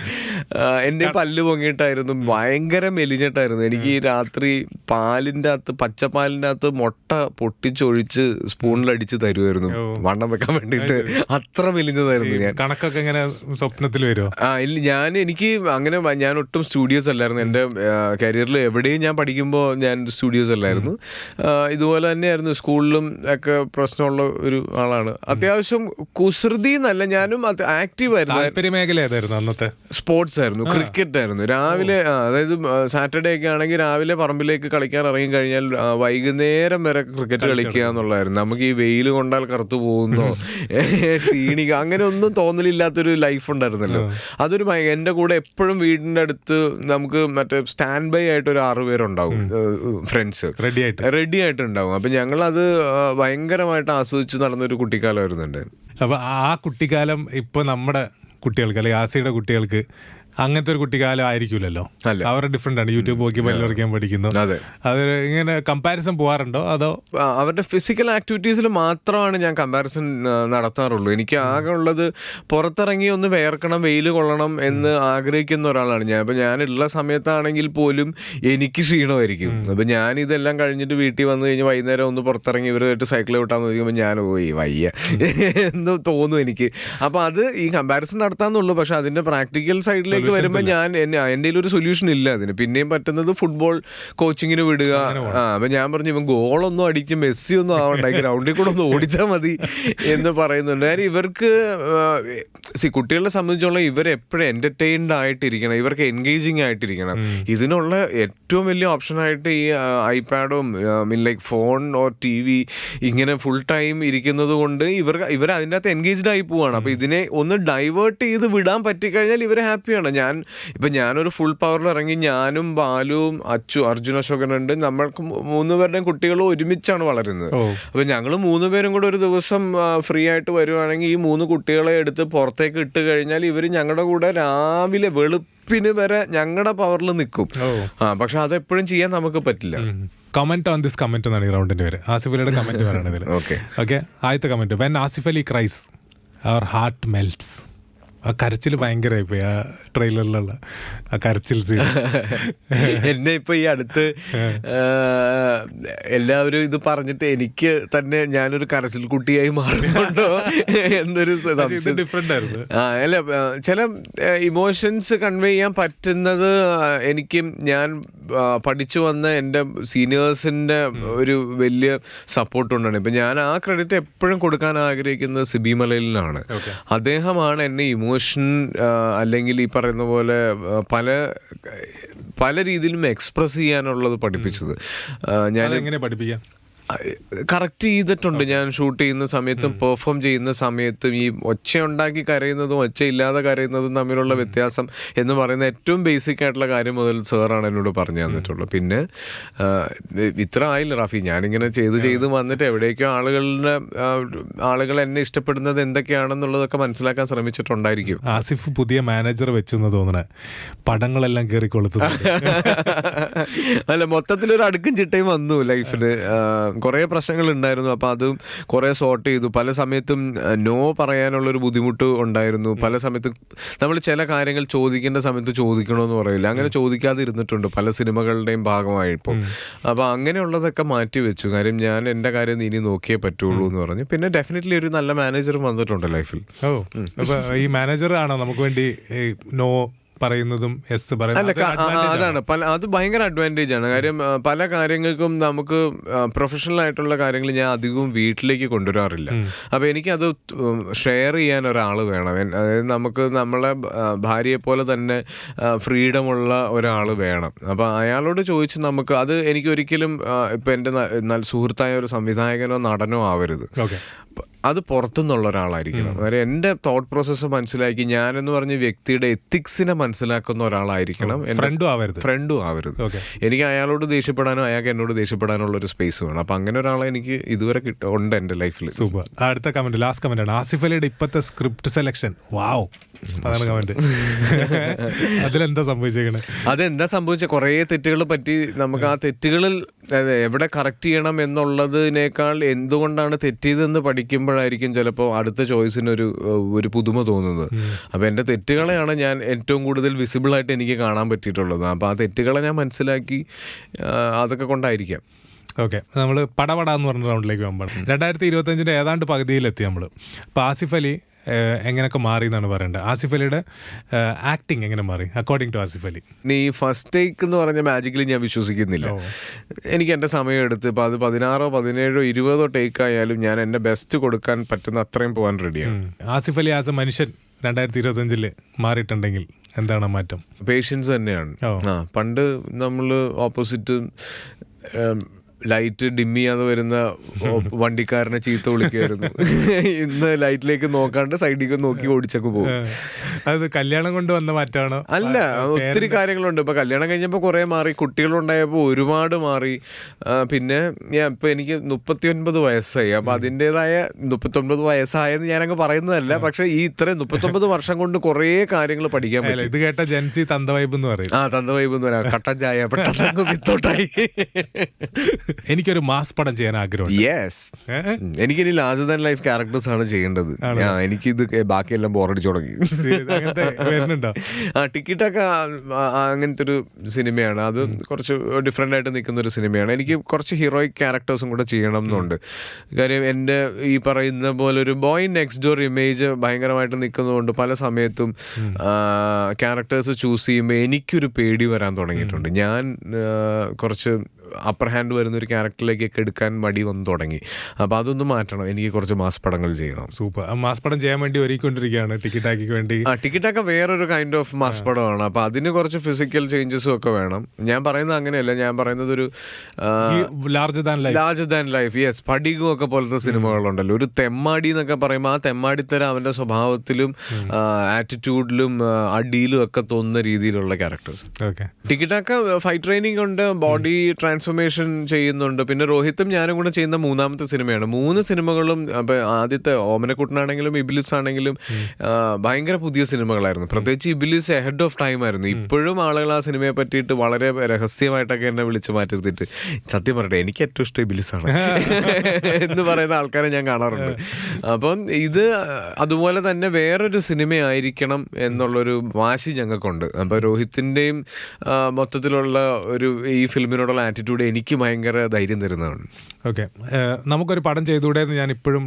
എന്റെ പല്ല് പൊങ്ങിയിട്ടായിരുന്നു, ഭയങ്കര മെലിഞ്ഞിട്ടായിരുന്നു. എനിക്ക് ഈ രാത്രി പാലിന്റെ അകത്ത്, പച്ചപ്പാലിന്റെ അകത്ത് മുട്ട പൊട്ടിച്ചൊഴിച്ച് സ്പൂണിലടിച്ച് തരുമായിരുന്നു വണ്ണം വെക്കാൻ വേണ്ടിയിട്ട്. അത്ര മെലിഞ്ഞതായിരുന്നു ഞാൻ. കണക്കൊക്കെ എങ്ങനെ സ്വപ്നത്തിൽ വരുമോ? ഇല്ല, എനിക്ക് അങ്ങനെ ഞാൻ ഒട്ടും സ്റ്റുഡിയോസ് അല്ലായിരുന്നു. എൻ്റെ കരിയറിൽ എവിടെയും ഞാൻ പഠിക്കുമ്പോൾ ഞാൻ സ്റ്റുഡിയോസ് അല്ലായിരുന്നു. ഇതുപോലെ തന്നെയായിരുന്നു സ്കൂളിലും ഒക്കെ പ്രശ്നമുള്ള ഒരു ആളാണ്. അത്യാവശ്യം കുസൃതി എന്നല്ല, ഞാനും ആക്റ്റീവ് ആയിരുന്നു. മേഖല ഏതായിരുന്നു അന്നത്തെ? സ്പോർട്സ് ആയിരുന്നു, ക്രിക്കറ്റ് ആയിരുന്നു. രാവിലെ അതായത് സാറ്റർഡേ ഒക്കെ ആണെങ്കിൽ രാവിലെ പറമ്പിലേക്ക് കളിക്കാൻ ഇറങ്ങി കഴിഞ്ഞാൽ വൈകുന്നേരം വരെ ക്രിക്കറ്റ് കളിക്കുക എന്നുള്ളതായിരുന്നു. നമുക്ക് ഈ വെയിൽ കൊണ്ടാൽ കറുത്തു പോകുന്നോ ക്ഷീണിക അങ്ങനെ ഒന്നും തോന്നലില്ലാത്തൊരു ലൈഫ് ഉണ്ടായിരുന്നല്ലോ. അതൊരു എൻ്റെ കൂടെ എപ്പോഴും വീടിൻ്റെ അടുത്ത് നമുക്ക് മറ്റേ സ്റ്റാൻഡ് ബൈ ആയിട്ട് ഒരു 6 പേരുണ്ടാവും, ഫ്രണ്ട്സ് റെഡി ആയിട്ടുണ്ടാവും. അപ്പം ഞങ്ങളത് ഭയങ്കരമായിട്ട് ആസ്വദിച്ച് നടന്നൊരു കുട്ടിക്കാലമായിരുന്നു എൻ്റെ. അപ്പം ആ കുട്ടിക്കാലം ഇപ്പോൾ നമ്മുടെ കുട്ടികൾക്ക് അല്ലെങ്കിൽ ആസിയുടെ കുട്ടികൾക്ക് അങ്ങനത്തെ ഒരു കുട്ടിക്കാലം ആയിരിക്കില്ലല്ലോ. അവർ ഡിഫറെന്റ് ആണ്. യൂട്യൂബ് നോക്കി പല്ലുറക്കാൻ പഠിക്കുന്നു. അത് ഇങ്ങനെ കമ്പാരിസൺ പോകാറുണ്ടോ? അതോ അവരുടെ ഫിസിക്കൽ ആക്ടിവിറ്റീസിൽ മാത്രമാണ് ഞാൻ കമ്പാരിസൺ നടത്താറുള്ളൂ. എനിക്ക് ആകെ ഉള്ളത് പുറത്തിറങ്ങി ഒന്ന് വേർക്കണം, വെയിൽ കൊള്ളണം എന്ന് ആഗ്രഹിക്കുന്ന ഒരാളാണ് ഞാൻ. അപ്പം ഞാനുള്ള സമയത്താണെങ്കിൽ പോലും എനിക്ക് ക്ഷീണമായിരിക്കും. അപ്പം ഞാൻ ഇതെല്ലാം കഴിഞ്ഞിട്ട് വീട്ടിൽ വന്നു കഴിഞ്ഞ് വൈകുന്നേരം ഒന്ന് പുറത്തിറങ്ങി ഇവരുമായിട്ട് സൈക്കിൾ വിട്ടാന്ന് ചോദിക്കുമ്പോൾ ഞാൻ പോയി വയ്യ എന്ന് തോന്നും എനിക്ക്. അപ്പം അത് ഈ കമ്പാരിസൺ നടത്താന്നുള്ളൂ. പക്ഷെ അതിൻ്റെ പ്രാക്ടിക്കൽ സൈഡിലേക്ക് വരുമ്പോൾ എൻ്റെ ഒരു സൊല്യൂഷൻ ഇല്ല അതിന്. പിന്നെയും പറ്റുന്നത് ഫുട്ബോൾ കോച്ചിങ്ങിന് വിടുക. അപ്പം ഞാൻ പറഞ്ഞു ഇവൻ ഗോളൊന്നും അടിക്കും, മെസ്സി ഒന്നും ആവണ്ട, ഗ്രൗണ്ടിൽ കൂടെ ഒന്ന് ഓടിച്ചാൽ മതി എന്ന് പറയുന്നുണ്ട്. കാര്യം ഇവർക്ക് കുട്ടികളെ സംബന്ധിച്ചോളം ഇവരെപ്പോഴും എൻ്റർടൈൻഡ് ആയിട്ടിരിക്കണം, ഇവർക്ക് എൻഗേജിങ് ആയിട്ടിരിക്കണം. ഇതിനുള്ള ഏറ്റവും വലിയ ഓപ്ഷനായിട്ട് ഈ ഐപാഡും ലൈക്ക് ഫോൺ ഓർ TV ഇങ്ങനെ ഫുൾ ടൈം ഇരിക്കുന്നത് കൊണ്ട് ഇവർ അതിൻ്റെ അകത്ത് എൻഗേജ്ഡ് ആയി പോവാണ്. അപ്പോൾ ഇതിനെ ഒന്ന് ഡൈവേർട്ട് ചെയ്ത് വിടാൻ പറ്റിക്കഴിഞ്ഞാൽ ഇവർ ഹാപ്പിയാണ്. ഞാനൊരു ഫുൾ പവറിൽ ഇറങ്ങി, ഞാനും ബാലുവും അർജുൻ അശോകനുണ്ട്, നമ്മൾക്ക് 3 പേരുടെയും കുട്ടികളും ഒരുമിച്ചാണ് വളരുന്നത്. അപ്പം ഞങ്ങൾ 3 പേരും കൂടെ ഒരു ദിവസം ഫ്രീ ആയിട്ട് വരുവാണെങ്കിൽ ഈ 3 കുട്ടികളെ എടുത്ത് പുറത്തേക്ക് ഇട്ട് കഴിഞ്ഞാൽ ഇവർ ഞങ്ങളുടെ കൂടെ രാവിലെ വെളുപ്പിന് വരെ ഞങ്ങളുടെ പവറിൽ നിൽക്കും. പക്ഷെ അതെപ്പോഴും ചെയ്യാൻ നമുക്ക് പറ്റില്ല. കമന്റ് ഓൺ ദിസ് കമന്റ് എന്നാണ് ഈ റൗണ്ടിന്റെ പേര്. ആസിഫ് അലിയുടെ കമന്റ് പറയണത്. ഓക്കെ, ആദ്യത്തെ comment, when Asif Ali cries our heart melts. ആ കരച്ചിൽ ഭയങ്കരമായിപ്പോയി ആ ട്രെയിലറിലുള്ള ആ കരച്ചിൽ സീൻ. എന്നെ ഇപ്പൊ ഈ അടുത്ത് എല്ലാവരും ഇത് പറഞ്ഞിട്ട് എനിക്ക് തന്നെ ഞാനൊരു കരച്ചിൽ കുട്ടിയായി മാറുന്നുണ്ടോ എന്നൊരു ഡിഫറെന്റ് ആയിരുന്നു. അല്ല, ചില ഇമോഷൻസ് കൺവേ ചെയ്യാൻ പറ്റുന്നത് എനിക്കും ഞാൻ പഠിച്ചു വന്ന എൻ്റെ സീനിയേഴ്സിൻ്റെ ഒരു വലിയ സപ്പോർട്ട് കൊണ്ടാണ്. ഇപ്പം ഞാൻ ആ ക്രെഡിറ്റ് എപ്പോഴും കൊടുക്കാൻ ആഗ്രഹിക്കുന്നത് സിബി മലയിലിനാണ്. അദ്ദേഹമാണ് എന്നെ ഇമോഷൻ അല്ലെങ്കിൽ ഈ പറയുന്ന പോലെ പല രീതിയിലും എക്സ്പ്രസ് ചെയ്യാനുള്ളത് പഠിപ്പിച്ചത്. ഞാൻ എങ്ങനെ പഠിപ്പിക്കാം? കറക്റ്റ് ചെയ്തിട്ടുണ്ട്. ഞാൻ ഷൂട്ട് ചെയ്യുന്ന സമയത്തും പെർഫോം ചെയ്യുന്ന സമയത്തും ഈ ഒച്ചയുണ്ടാക്കി കരയുന്നതും ഒച്ചയില്ലാതെ കരയുന്നതും തമ്മിലുള്ള വ്യത്യാസം എന്ന് പറയുന്ന ഏറ്റവും ബേസിക് ആയിട്ടുള്ള കാര്യം മുതൽ സാറാണ് എന്നോട് പറഞ്ഞു തന്നിട്ടുള്ളത്. പിന്നെ ഇത്ര ആയില്ല റാഫി, ഞാനിങ്ങനെ ചെയ്ത് വന്നിട്ട് എവിടേക്കോ ആളുകൾ എന്നെ ഇഷ്ടപ്പെടുന്നത് എന്തൊക്കെയാണെന്നുള്ളതൊക്കെ മനസ്സിലാക്കാൻ ശ്രമിച്ചിട്ടുണ്ടായിരിക്കും. ആസിഫ് പുതിയ മാനേജർ വെച്ചെന്ന് തോന്നണേ, പടങ്ങളെല്ലാം കയറി കൊളുത്തു. അല്ല, മൊത്തത്തിലൊരു അടുക്കും ചിട്ടയും വന്നു ലൈഫിന്. കുറേ പ്രശ്നങ്ങൾ ഉണ്ടായിരുന്നു. അപ്പോൾ അതും കുറേ സോർട്ട് ചെയ്തു. പല സമയത്തും നോ പറയാനുള്ളൊരു ബുദ്ധിമുട്ട് ഉണ്ടായിരുന്നു. പല സമയത്തും നമ്മൾ ചില കാര്യങ്ങൾ ചോദിക്കേണ്ട സമയത്ത് ചോദിക്കണമെന്ന് പറയില്ല, അങ്ങനെ ചോദിക്കാതെ ഇരുന്നിട്ടുണ്ട് പല സിനിമകളുടെയും ഭാഗമായിപ്പോൾ. അപ്പോൾ അങ്ങനെയുള്ളതൊക്കെ മാറ്റി വെച്ചു. കാര്യം ഞാൻ എൻ്റെ കാര്യം ഇനി നോക്കിയേ പറ്റുള്ളൂ എന്ന് പറഞ്ഞു. പിന്നെ ഡെഫിനറ്റ്ലി ഒരു നല്ല മാനേജർ വന്നിട്ടുണ്ട് ലൈഫിൽ. അപ്പോൾ ഈ മാനേജർ ആണോ നമുക്ക് വേണ്ടി നോ പറയുന്നതും എസ് അല്ല പറയുന്നതും അതാണ് അത് ഭയങ്കര അഡ്വാൻറ്റേജ് ആണ്. കാര്യം പല കാര്യങ്ങൾക്കും നമുക്ക് പ്രൊഫഷണൽ ആയിട്ടുള്ള കാര്യങ്ങൾ ഞാൻ അധികവും വീട്ടിലേക്ക് കൊണ്ടുവരാറില്ല. അപ്പോൾ എനിക്കത് ഷെയർ ചെയ്യാൻ ഒരാൾ വേണം. അതായത് നമുക്ക് നമ്മളെ ഭാര്യയെ പോലെ തന്നെ ഫ്രീഡമുള്ള ഒരാൾ വേണം. അപ്പോൾ അയാളോട് ചോദിച്ച് നമുക്ക് അത് എനിക്കൊരിക്കലും ഇപ്പം എൻ്റെ സുഹൃത്തായ ഒരു സംവിധായകനോ നടനോ ആവരുത്. അത് പുറത്തുനിന്നുള്ള ഒരാളായിരിക്കണം. കാര്യം എൻ്റെ തോട്ട് പ്രോസസ്സ് മനസ്സിലാക്കി ഞാനെന്ന് പറഞ്ഞ വ്യക്തിയുടെ എത്തിക്സിനെ മനസ്സിലാക്കുന്ന ഒരാളായിരിക്കണം. ഫ്രണ്ടും ആവരുത്. എനിക്ക് അയാളോട് ദേഷ്യപ്പെടാനോ അയാൾക്ക് എന്നോട് ദേഷ്യപ്പെടാനുള്ള ഒരു സ്പേസ് വേണം. അപ്പം അങ്ങനെ ഒരാളെ എനിക്ക് ഇതുവരെ ഉണ്ട് എൻ്റെ ലൈഫിൽ. സൂപ്പർ. അടുത്ത കമന്റ്, ലാസ്റ്റ് കമന്റ് ആണ് ആസിഫ് അലിയുടെ ഇപ്പോഴത്തെ സ്ക്രിപ്റ്റ് സെലക്ഷൻ. വാവ്, അതാണ് കമന്റ്. അതിലെന്താ സംഭവിച്ചേക്കണേ? അതെന്താ സംഭവിച്ച കുറേ തെറ്റുകളെ പറ്റി നമുക്ക് ആ തെറ്റുകളിൽ എവിടെ കറക്റ്റ് ചെയ്യണം എന്നുള്ളതിനേക്കാൾ എന്തുകൊണ്ടാണ് തെറ്റിയതെന്ന് പഠിക്കുമ്പോഴായിരിക്കും ചിലപ്പോൾ അടുത്ത ചോയ്സിന് ഒരു പുതുമ തോന്നുന്നത്. അപ്പോൾ എൻ്റെ തെറ്റുകളെയാണ് ഞാൻ ഏറ്റവും കൂടുതൽ വിസിബിളായിട്ട് എനിക്ക് കാണാൻ പറ്റിയിട്ടുള്ളത്. അപ്പോൾ ആ തെറ്റുകളെ ഞാൻ മനസ്സിലാക്കി അതൊക്കെ കൊണ്ടായിരിക്കാം. ഓക്കെ, നമ്മൾ പടപട എന്ന് പറഞ്ഞ റൗണ്ടിലേക്ക് പോകുമ്പോൾ 2025 ഏതാണ്ട് പകുതിയിലെത്തി നമ്മൾ. അപ്പോൾ ആസിഫ് അലി എങ്ങനെയൊക്കെ മാറി എന്നാണ് പറയേണ്ടത്? ആസിഫ് അലിയുടെ ആക്ടിങ് എങ്ങനെ മാറി അക്കോർഡിംഗ് ടു ആസിഫ് അലി? ഈ ഫസ്റ്റ് ടേക്ക് എന്ന് പറഞ്ഞ മാജിക്കിൽ ഞാൻ വിശ്വസിക്കുന്നില്ല. എനിക്ക് എൻ്റെ സമയം എടുത്ത് ഇപ്പോൾ അത് 16, 17, 20 ടേക്ക് ആയാലും ഞാൻ എൻ്റെ ബെസ്റ്റ് കൊടുക്കാൻ പറ്റുന്ന അത്രയും പോകാൻ റെഡിയാണ്. ആസിഫ് അലി ആസ് എ മനുഷ്യൻ 2025 മാറിയിട്ടുണ്ടെങ്കിൽ എന്താണ് മാറ്റം? പേഷ്യൻസ് തന്നെയാണ്. പണ്ട് നമ്മൾ ഓപ്പോസിറ്റ് ലൈറ്റ് ഡിം ചെയ്യാതെ വരുന്ന വണ്ടിക്കാരനെ ചീത്ത വിളിക്കുമായിരുന്നു. ഇന്ന് ലൈറ്റിലേക്ക് നോക്കാണ്ട് സൈഡിലേക്ക് നോക്കി ഓടിച്ചൊക്കെ പോകും. അത് കല്യാണം കൊണ്ട് വന്ന മാറ്റമാണോ? അല്ല, ഒത്തിരി കാര്യങ്ങളുണ്ട്. ഇപ്പൊ കല്യാണം കഴിഞ്ഞപ്പോൾ കുറെ മാറി, കുട്ടികളുണ്ടായപ്പോൾ ഒരുപാട് മാറി. പിന്നെ ഇപ്പൊ എനിക്ക് 39 വയസ്സായി. അപ്പൊ അതിൻ്റെതായ 39 വയസ്സായെന്ന് ഞാനങ്ങ് പറയുന്നതല്ല, പക്ഷെ ഈ ഇത്രയും 39 വർഷം കൊണ്ട് കുറെ കാര്യങ്ങൾ പഠിക്കാൻ പറ്റും. ഇത് കേട്ട ജെൻസി തന്ത വൈബ് എന്ന് പറയും. തന്ത വൈബ് എന്ന് പറയാം. കട്ടൻ ചായ പെട്ടെന്ന് വിത്തോട്ടായി. എനിക്കൊരു മാസ് പടം ചെയ്യാൻ ആഗ്രഹം. എനിക്കിനി ലാർജർ ദാൻ ലൈഫ് ക്യാരക്ടേഴ്സ് ആണ് ചെയ്യേണ്ടത്. എനിക്കിത് ബാക്കിയെല്ലാം ബോറടിച്ചു തുടങ്ങി. ടിക്കറ്റൊക്കെ അങ്ങനത്തെ ഒരു സിനിമയാണ്. അത് കുറച്ച് ഡിഫറെൻ്റ് ആയിട്ട് നിൽക്കുന്ന ഒരു സിനിമയാണ്. എനിക്ക് കുറച്ച് ഹീറോയിക് ക്യാരക്ടേഴ്സും കൂടെ ചെയ്യണം എന്നുണ്ട്. കാര്യം എൻ്റെ ഈ പറയുന്ന പോലെ ഒരു ബോയ് നെക്സ്റ്റ് ഡോർ ഇമേജ് ഭയങ്കരമായിട്ട് നിൽക്കുന്നതുകൊണ്ട് പല സമയത്തും ക്യാരക്ടേഴ്സ് ചൂസ് ചെയ്യുമ്പോൾ എനിക്കൊരു പേടി വരാൻ തുടങ്ങിയിട്ടുണ്ട്. ഞാൻ കുറച്ച് അപ്പർ ഹാൻഡ് വരുന്ന ഒരു ക്യാരക്ടറിലേക്കൊക്കെ എടുക്കാൻ മടി വന്നു തുടങ്ങി. അപ്പോൾ അതൊന്നും മാറ്റണം. എനിക്ക് കുറച്ച് മാസ് പടങ്ങൾ ചെയ്യണം. സൂപ്പർ. മാസ് പടം ചെയ്യാൻ വേണ്ടി ഒരുക്കൊണ്ടിരിക്കുകയാണ് ടിക്കറ്റാക്കിക്ക് വേണ്ടി. ടിക്കറ്റൊക്കെ വേറൊരു കൈൻഡ് ഓഫ് മാസ് പടമാണ്. അപ്പോൾ അതിന് കുറച്ച് ഫിസിക്കൽ ചേഞ്ചസും ഒക്കെ വേണം. ഞാൻ പറയുന്നത് അങ്ങനെയല്ല, ഞാൻ പറയുന്നത് ഒരു ലാർജർ ദാൻ ലൈഫ്. യെസ്, പടികും ഒക്കെ പോലത്തെ സിനിമകളുണ്ടല്ലോ. ഒരു തെമ്മാടി എന്നൊക്കെ പറയുമ്പോൾ ആ തെമ്മാടിത്തരം അവൻ്റെ സ്വഭാവത്തിലും ആറ്റിറ്റ്യൂഡിലും അടിയിലും ഒക്കെ തോന്നുന്ന രീതിയിലുള്ള ക്യാരക്ടേഴ്സ്. ടിക്കറ്റൊക്കെ ഫൈറ്റ് ട്രെയിനിങ് ഉണ്ട്, ബോഡി ട്രാൻസ്ഫോർമേഷൻ ചെയ്യുന്നുണ്ട്. പിന്നെ രോഹിത്തും ഞാനും കൂടെ ചെയ്യുന്ന 3ാമത്തെ സിനിമയാണ്. 3 സിനിമകളും ഇപ്പം ആദ്യത്തെ ഓമനക്കുട്ടനാണെങ്കിലും ഇബിലിസ് ആണെങ്കിലും ഭയങ്കര പുതിയ സിനിമകളായിരുന്നു. പ്രത്യേകിച്ച് ഇബിലിസ് എഹെഡ് ഓഫ് ടൈം ആയിരുന്നു. ഇപ്പോഴും ആളുകൾ ആ സിനിമയെ പറ്റിയിട്ട് വളരെ രഹസ്യമായിട്ടൊക്കെ എന്നെ വിളിച്ച് മാറ്റിരുത്തിട്ട് സത്യം പറയട്ടെ എനിക്ക് ഏറ്റവും ഇഷ്ടം ഇബിലിസാണ് എന്ന് പറയുന്ന ആൾക്കാരെ ഞാൻ കാണാറുണ്ട്. അപ്പം ഇത് അതുപോലെ തന്നെ വേറൊരു സിനിമയായിരിക്കണം എന്നുള്ളൊരു വാശി ഞങ്ങൾക്കുണ്ട്. അപ്പം രോഹിത്തിൻ്റെയും മൊത്തത്തിലുള്ള ഒരു ഈ ഫിലിമിനോടുള്ള ആറ്റിറ്റ്യൂഡ് എനിക്ക് ഭയങ്കര ധൈര്യം തരുന്നതാണ്. ഓക്കെ, നമുക്കൊരു പടം ചെയ്തുകൂടെ എന്ന് ഞാൻ ഇപ്പോഴും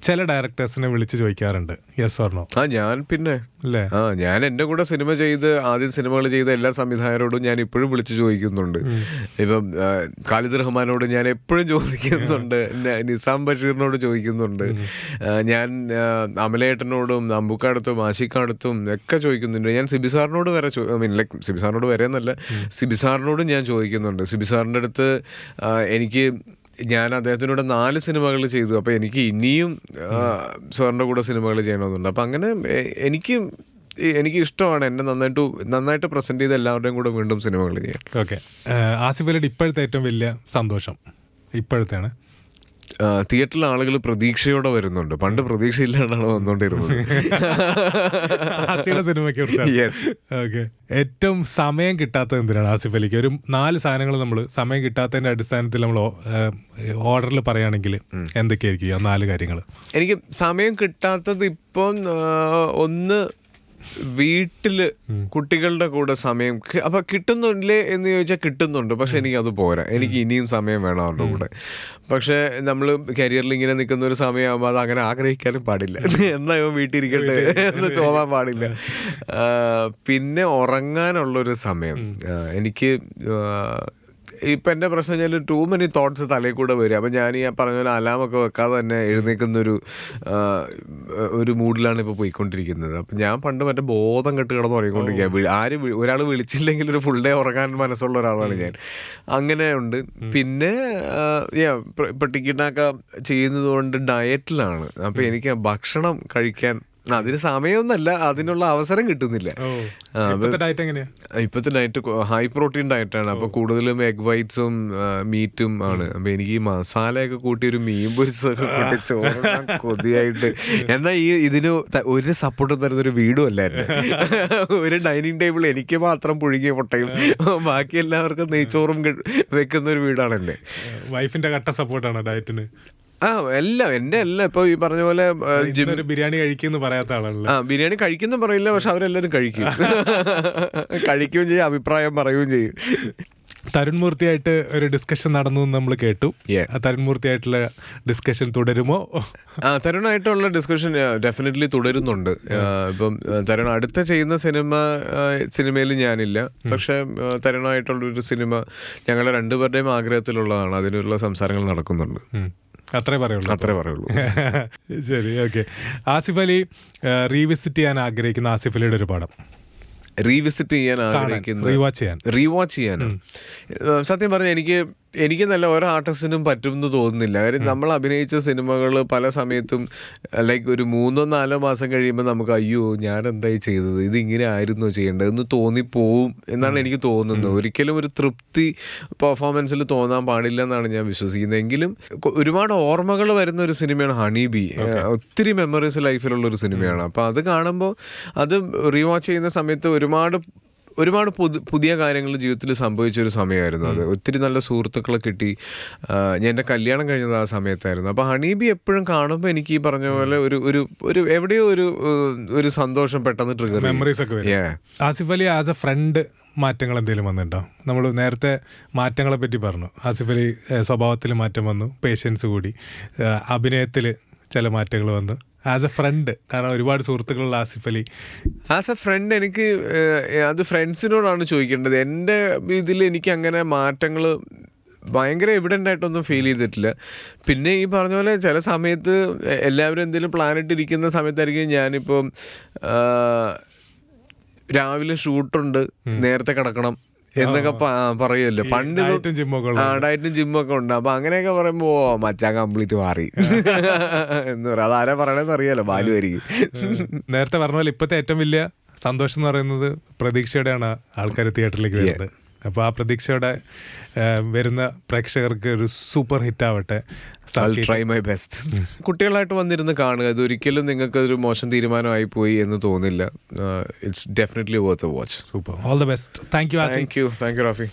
ചില ഡയറക്ടേഴ്സിനെ വിളിച്ച് ചോദിക്കാറുണ്ട്. Yes or no? ഞാൻ പിന്നെ അല്ലേ, ഞാൻ എൻ്റെ കൂടെ സിനിമ ചെയ്ത് ആദ്യം സിനിമകൾ ചെയ്ത എല്ലാ സംവിധായകരോടും ഞാൻ ഇപ്പോഴും വിളിച്ച് ചോദിക്കുന്നുണ്ട്. ഇപ്പം ഖാലിദ് റഹ്മാനോട് ഞാൻ എപ്പോഴും ചോദിക്കുന്നുണ്ട്, നിസാം ബഷീറിനോട് ചോദിക്കുന്നുണ്ട്, ഞാൻ അമലേട്ടനോടും അമ്പുക്കാടത്തും ആഷിക്കാടത്തും ഒക്കെ ചോദിക്കുന്നുണ്ട്. ഞാൻ സിബിസാറിനോട് വരെ സിബിസാറിനോട് വരെ എന്നല്ല, സിബിസാറിനോടും ഞാൻ ചോദിക്കുന്നുണ്ട്. സിബിസാറിൻ്റെ അടുത്ത് ഞാൻ അദ്ദേഹത്തിനോട് 4 സിനിമകൾ ചെയ്തു. അപ്പോൾ എനിക്ക് ഇനിയും സാറിൻ്റെ കൂടെ സിനിമകൾ ചെയ്യണമെന്നുണ്ട്. അപ്പം അങ്ങനെ എനിക്ക് ഇഷ്ടമാണ് എന്നെ നന്നായിട്ട് പ്രസൻറ്റ് ചെയ്ത് എല്ലാവരുടെയും കൂടെ വീണ്ടും സിനിമകൾ ചെയ്യാൻ. ഓക്കെ, ആസിഫ് അലിയുടെ ഇപ്പോഴത്തെ ഏറ്റവും വലിയ സന്തോഷം ഇപ്പോഴത്തെയാണ്? തിയേറ്ററിൽ ആളുകൾ പ്രതീക്ഷയോടെ വരുന്നുണ്ട്. പണ്ട് പ്രതീക്ഷയില്ലാണ്ടാണ് വന്നുകൊണ്ടിരുന്നത്. ഏറ്റവും സമയം കിട്ടാത്തത് എന്തിനാണ് ആസിഫ് അലിക്ക്? ഒരു 4 സാധനങ്ങൾ നമ്മൾ സമയം കിട്ടാത്തതിന്റെ അടിസ്ഥാനത്തിൽ നമ്മൾ ഓർഡറിൽ പറയുകയാണെങ്കിൽ എന്തൊക്കെയായിരിക്കും ആ 4 കാര്യങ്ങൾ? എനിക്ക് സമയം കിട്ടാത്തത് ഇപ്പം ഒന്ന് വീട്ടില് കുട്ടികളുടെ കൂടെ സമയം അപ്പൊ കിട്ടുന്നില്ലേ എന്ന് ചോദിച്ചാൽ കിട്ടുന്നുണ്ട്, പക്ഷെ എനിക്കത് പോരാ. എനിക്ക് ഇനിയും സമയം വേണം അവരുടെ കൂടെ. പക്ഷെ നമ്മൾ കരിയറിൽ ഇങ്ങനെ നിൽക്കുന്ന ഒരു സമയമാകുമ്പോൾ അത് അങ്ങനെ ആഗ്രഹിക്കാനും പാടില്ല. എന്നാ ഇവൻ വീട്ടിലിരിക്കട്ടെ എന്ന് തോന്നാൻ പാടില്ല. പിന്നെ ഉറങ്ങാനുള്ളൊരു സമയം എനിക്ക് ഇപ്പം എൻ്റെ പ്രശ്നം വെച്ചാൽ ടൂ മെനി തോട്ട്സ് തലയിൽ കൂടെ വരും. അപ്പം ഞാൻ ഈ പറഞ്ഞ പോലെ അലാമൊക്കെ വെക്കാതെ തന്നെ എഴുന്നേൽക്കുന്നൊരു മൂഡിലാണ് ഇപ്പോൾ പോയിക്കൊണ്ടിരിക്കുന്നത്. അപ്പം ഞാൻ പണ്ട് മറ്റേ ബോധം കെട്ട് കിടന്ന് ഉറങ്ങിക്കൊണ്ടിരിക്കുക. ഒരാൾ വിളിച്ചില്ലെങ്കിൽ ഒരു ഫുൾ ഡേ ഉറങ്ങാൻ മനസ്സുള്ള ഒരാളാണ് ഞാൻ. അങ്ങനെ ഉണ്ട്. പിന്നെ ഇപ്പം ടിക്കറ്റൊക്കെ ചെയ്യുന്നത് കൊണ്ട് ഡയറ്റിലാണ്. അപ്പം എനിക്ക് ഭക്ഷണം കഴിക്കാൻ അതിന് സമയമൊന്നല്ല, അതിനുള്ള അവസരം കിട്ടുന്നില്ല. ഇപ്പോഴത്തെ ഡയറ്റ് ഹൈ പ്രോട്ടീൻ ഡയറ്റാണ്. അപ്പൊ കൂടുതലും എഗ് വൈറ്റ്സും മീറ്റും ആണ്. അപ്പൊ എനിക്ക് ഈ മസാലയൊക്കെ കൂട്ടി ഒരു മീൻ പൊരിച്ചൊക്കെ കൂട്ടി ചോറാൻ കൊതിയായിട്ട്. എന്നാൽ ഇതിന് ഒരു സപ്പോർട്ടും തരുന്നൊരു വീടും അല്ല എന്നെ. ഒരു ഡൈനിങ് ടേബിൾ എനിക്ക് മാത്രം പുഴുകിയ മുട്ടയും ബാക്കി എല്ലാവർക്കും നെയ്ച്ചോറും വെക്കുന്ന ഒരു വീടാണ് എന്റെ. വൈഫിന്റെ കട്ട സപ്പോർട്ടാണ് ഡയറ്റിന്. എല്ലാം ഇപ്പൊ ഈ പറഞ്ഞ പോലെ ബിരിയാണി കഴിക്കുമെന്ന് പറയാത്ത ആളാണ്. ബിരിയാണി കഴിക്കുന്ന പറയില്ല, പക്ഷെ അവരെല്ലാരും കഴിക്കും. കഴിക്കുകയും ചെയ്യും, അഭിപ്രായം പറയുകയും ചെയ്യും. തരുൺ മൂർത്തിയായിട്ട് ഒരു ഡിസ്കഷൻ നടന്നു നമ്മൾ കേട്ടു. തരുൺ മൂർത്തിയായിട്ടുള്ള ഡിസ്കഷൻ തുടരുമോ? തരുണായിട്ടുള്ള ഡിസ്കഷൻ ഡെഫിനറ്റ്ലി തുടരുന്നുണ്ട്. ഇപ്പം തരുൺ അടുത്ത ചെയ്യുന്ന സിനിമയിൽ ഞാനില്ല, പക്ഷെ തരുണായിട്ടുള്ളൊരു സിനിമ ഞങ്ങളുടെ രണ്ടുപേരുടെയും ആഗ്രഹത്തിലുള്ളതാണ്. അതിനുള്ള സംസാരങ്ങൾ നടക്കുന്നുണ്ട്. അത്രേ പറയുള്ളൂ. ശരി, ഓക്കെ. ആസിഫ് അലി റീവിസിറ്റ് ചെയ്യാൻ ആഗ്രഹിക്കുന്ന ആസിഫ് അലിയുടെ ഒരു പടം റീവിസിറ്റ് ചെയ്യാൻ ആഗ്രഹിക്കുന്നത്, റീവാച്ച് ചെയ്യാനോ? സത്യം പറഞ്ഞാൽ എനിക്ക് നല്ല ഓരോ ആർട്ടിസ്റ്റിനും പറ്റും എന്ന് തോന്നുന്നില്ല. കാര്യം നമ്മൾ അഭിനയിച്ച സിനിമകൾ പല സമയത്തും ലൈക്ക് ഒരു 3-4 മാസം കഴിയുമ്പോൾ നമുക്ക് അയ്യോ ഞാൻ എന്തായി ചെയ്തത്, ഇതിങ്ങനെ ആയിരുന്നു ചെയ്യേണ്ടതെന്ന് തോന്നിപ്പോവും എന്നാണ് എനിക്ക് തോന്നുന്നത്. ഒരിക്കലും ഒരു തൃപ്തി പെർഫോമൻസിൽ തോന്നാൻ പാടില്ല എന്നാണ് ഞാൻ വിശ്വസിക്കുന്നത്. എങ്കിലും ഒരുപാട് ഓർമ്മകൾ വരുന്ന ഒരു സിനിമയാണ് ഹണി ബി. ഒത്തിരി മെമ്മറീസ് ലൈഫിലുള്ള ഒരു സിനിമയാണ്. അപ്പോൾ അത് കാണുമ്പോൾ അത് റീവാച്ച് ചെയ്യുന്ന സമയത്ത് ഒരുപാട് പുതിയ കാര്യങ്ങൾ ജീവിതത്തിൽ സംഭവിച്ചൊരു സമയമായിരുന്നു അത്. ഒത്തിരി നല്ല സുഹൃത്തുക്കളെ കിട്ടി. ഞാൻ എൻ്റെ കല്യാണം കഴിഞ്ഞത് ആ സമയത്തായിരുന്നു. അപ്പോൾ ഹണീബി എപ്പോഴും കാണുമ്പോൾ എനിക്ക് ഈ പറഞ്ഞ പോലെ ഒരു എവിടെയോ ഒരു സന്തോഷം പെട്ടെന്ന് ട്രിഗർ മെമ്മറീസ് ഒക്കെ. Asif Ali as a front മാറ്റങ്ങൾ എന്തെങ്കിലും വന്നിട്ടുണ്ടോ? നമ്മൾ നേരത്തെ മാറ്റങ്ങളെ പറ്റി പറഞ്ഞു. ആസിഫ് അലി സ്വഭാവത്തിൽ മാറ്റം വന്നു, പേഷ്യൻസ് കൂടി, അഭിനയത്തിൽ ചില മാറ്റങ്ങൾ വന്നു. ആസ് എ ഫ്രണ്ട്, കാരണം ഒരുപാട് സുഹൃത്തുക്കളുള്ള Asif Ali as a friend എനിക്ക് അത് ഫ്രണ്ട്സിനോടാണ് ചോദിക്കേണ്ടത്. എൻ്റെ ഇതിൽ എനിക്ക് അങ്ങനെ മാറ്റങ്ങൾ ഭയങ്കര എവിഡൻ്റ് ആയിട്ടൊന്നും ഫീൽ ചെയ്തിട്ടില്ല. പിന്നെ ഈ പറഞ്ഞ പോലെ ചില സമയത്ത് എല്ലാവരും എന്തെങ്കിലും പ്ലാൻ ഇട്ടിരിക്കുന്ന സമയത്തായിരിക്കും ഞാനിപ്പം രാവിലെ ഷൂട്ടുണ്ട്, നേരത്തെ കിടക്കണം എന്നൊക്കെ പറയുമല്ലോ. പണ്ട് ഡയറ്റും ജിമ്മൊക്കെ ഉണ്ട്. അപ്പൊ അങ്ങനെയൊക്കെ പറയുമ്പോ മച്ചാൻ കംപ്ലീറ്റ് മാറി എന്ന് പറയാം. അതാരാ പറയണെന്ന് അറിയാലോ, ബാലു ആയിരിക്കും. നേരത്തെ പറഞ്ഞ പോലെ ഇപ്പോഴത്തെ ഏറ്റവും വലിയ സന്തോഷം എന്ന് പറയുന്നത് പ്രതീക്ഷയോടെയാണ് ആൾക്കാർ തിയേറ്ററിലേക്ക് വരുന്നത്. അപ്പോൾ ആ പ്രതീക്ഷയോടെ വരുന്ന പ്രേക്ഷകർക്ക് ഒരു സൂപ്പർ ഹിറ്റ് ആവട്ടെ. Try my best. കുട്ടികളായിട്ട് വന്നിരുന്ന് കാണുക. ഇതൊരിക്കലും നിങ്ങൾക്ക് ഒരു മോശം തീരുമാനമായി പോയി എന്ന് തോന്നില്ല. It's definitely worth A watch. Super. All the best. Thank you Rafi.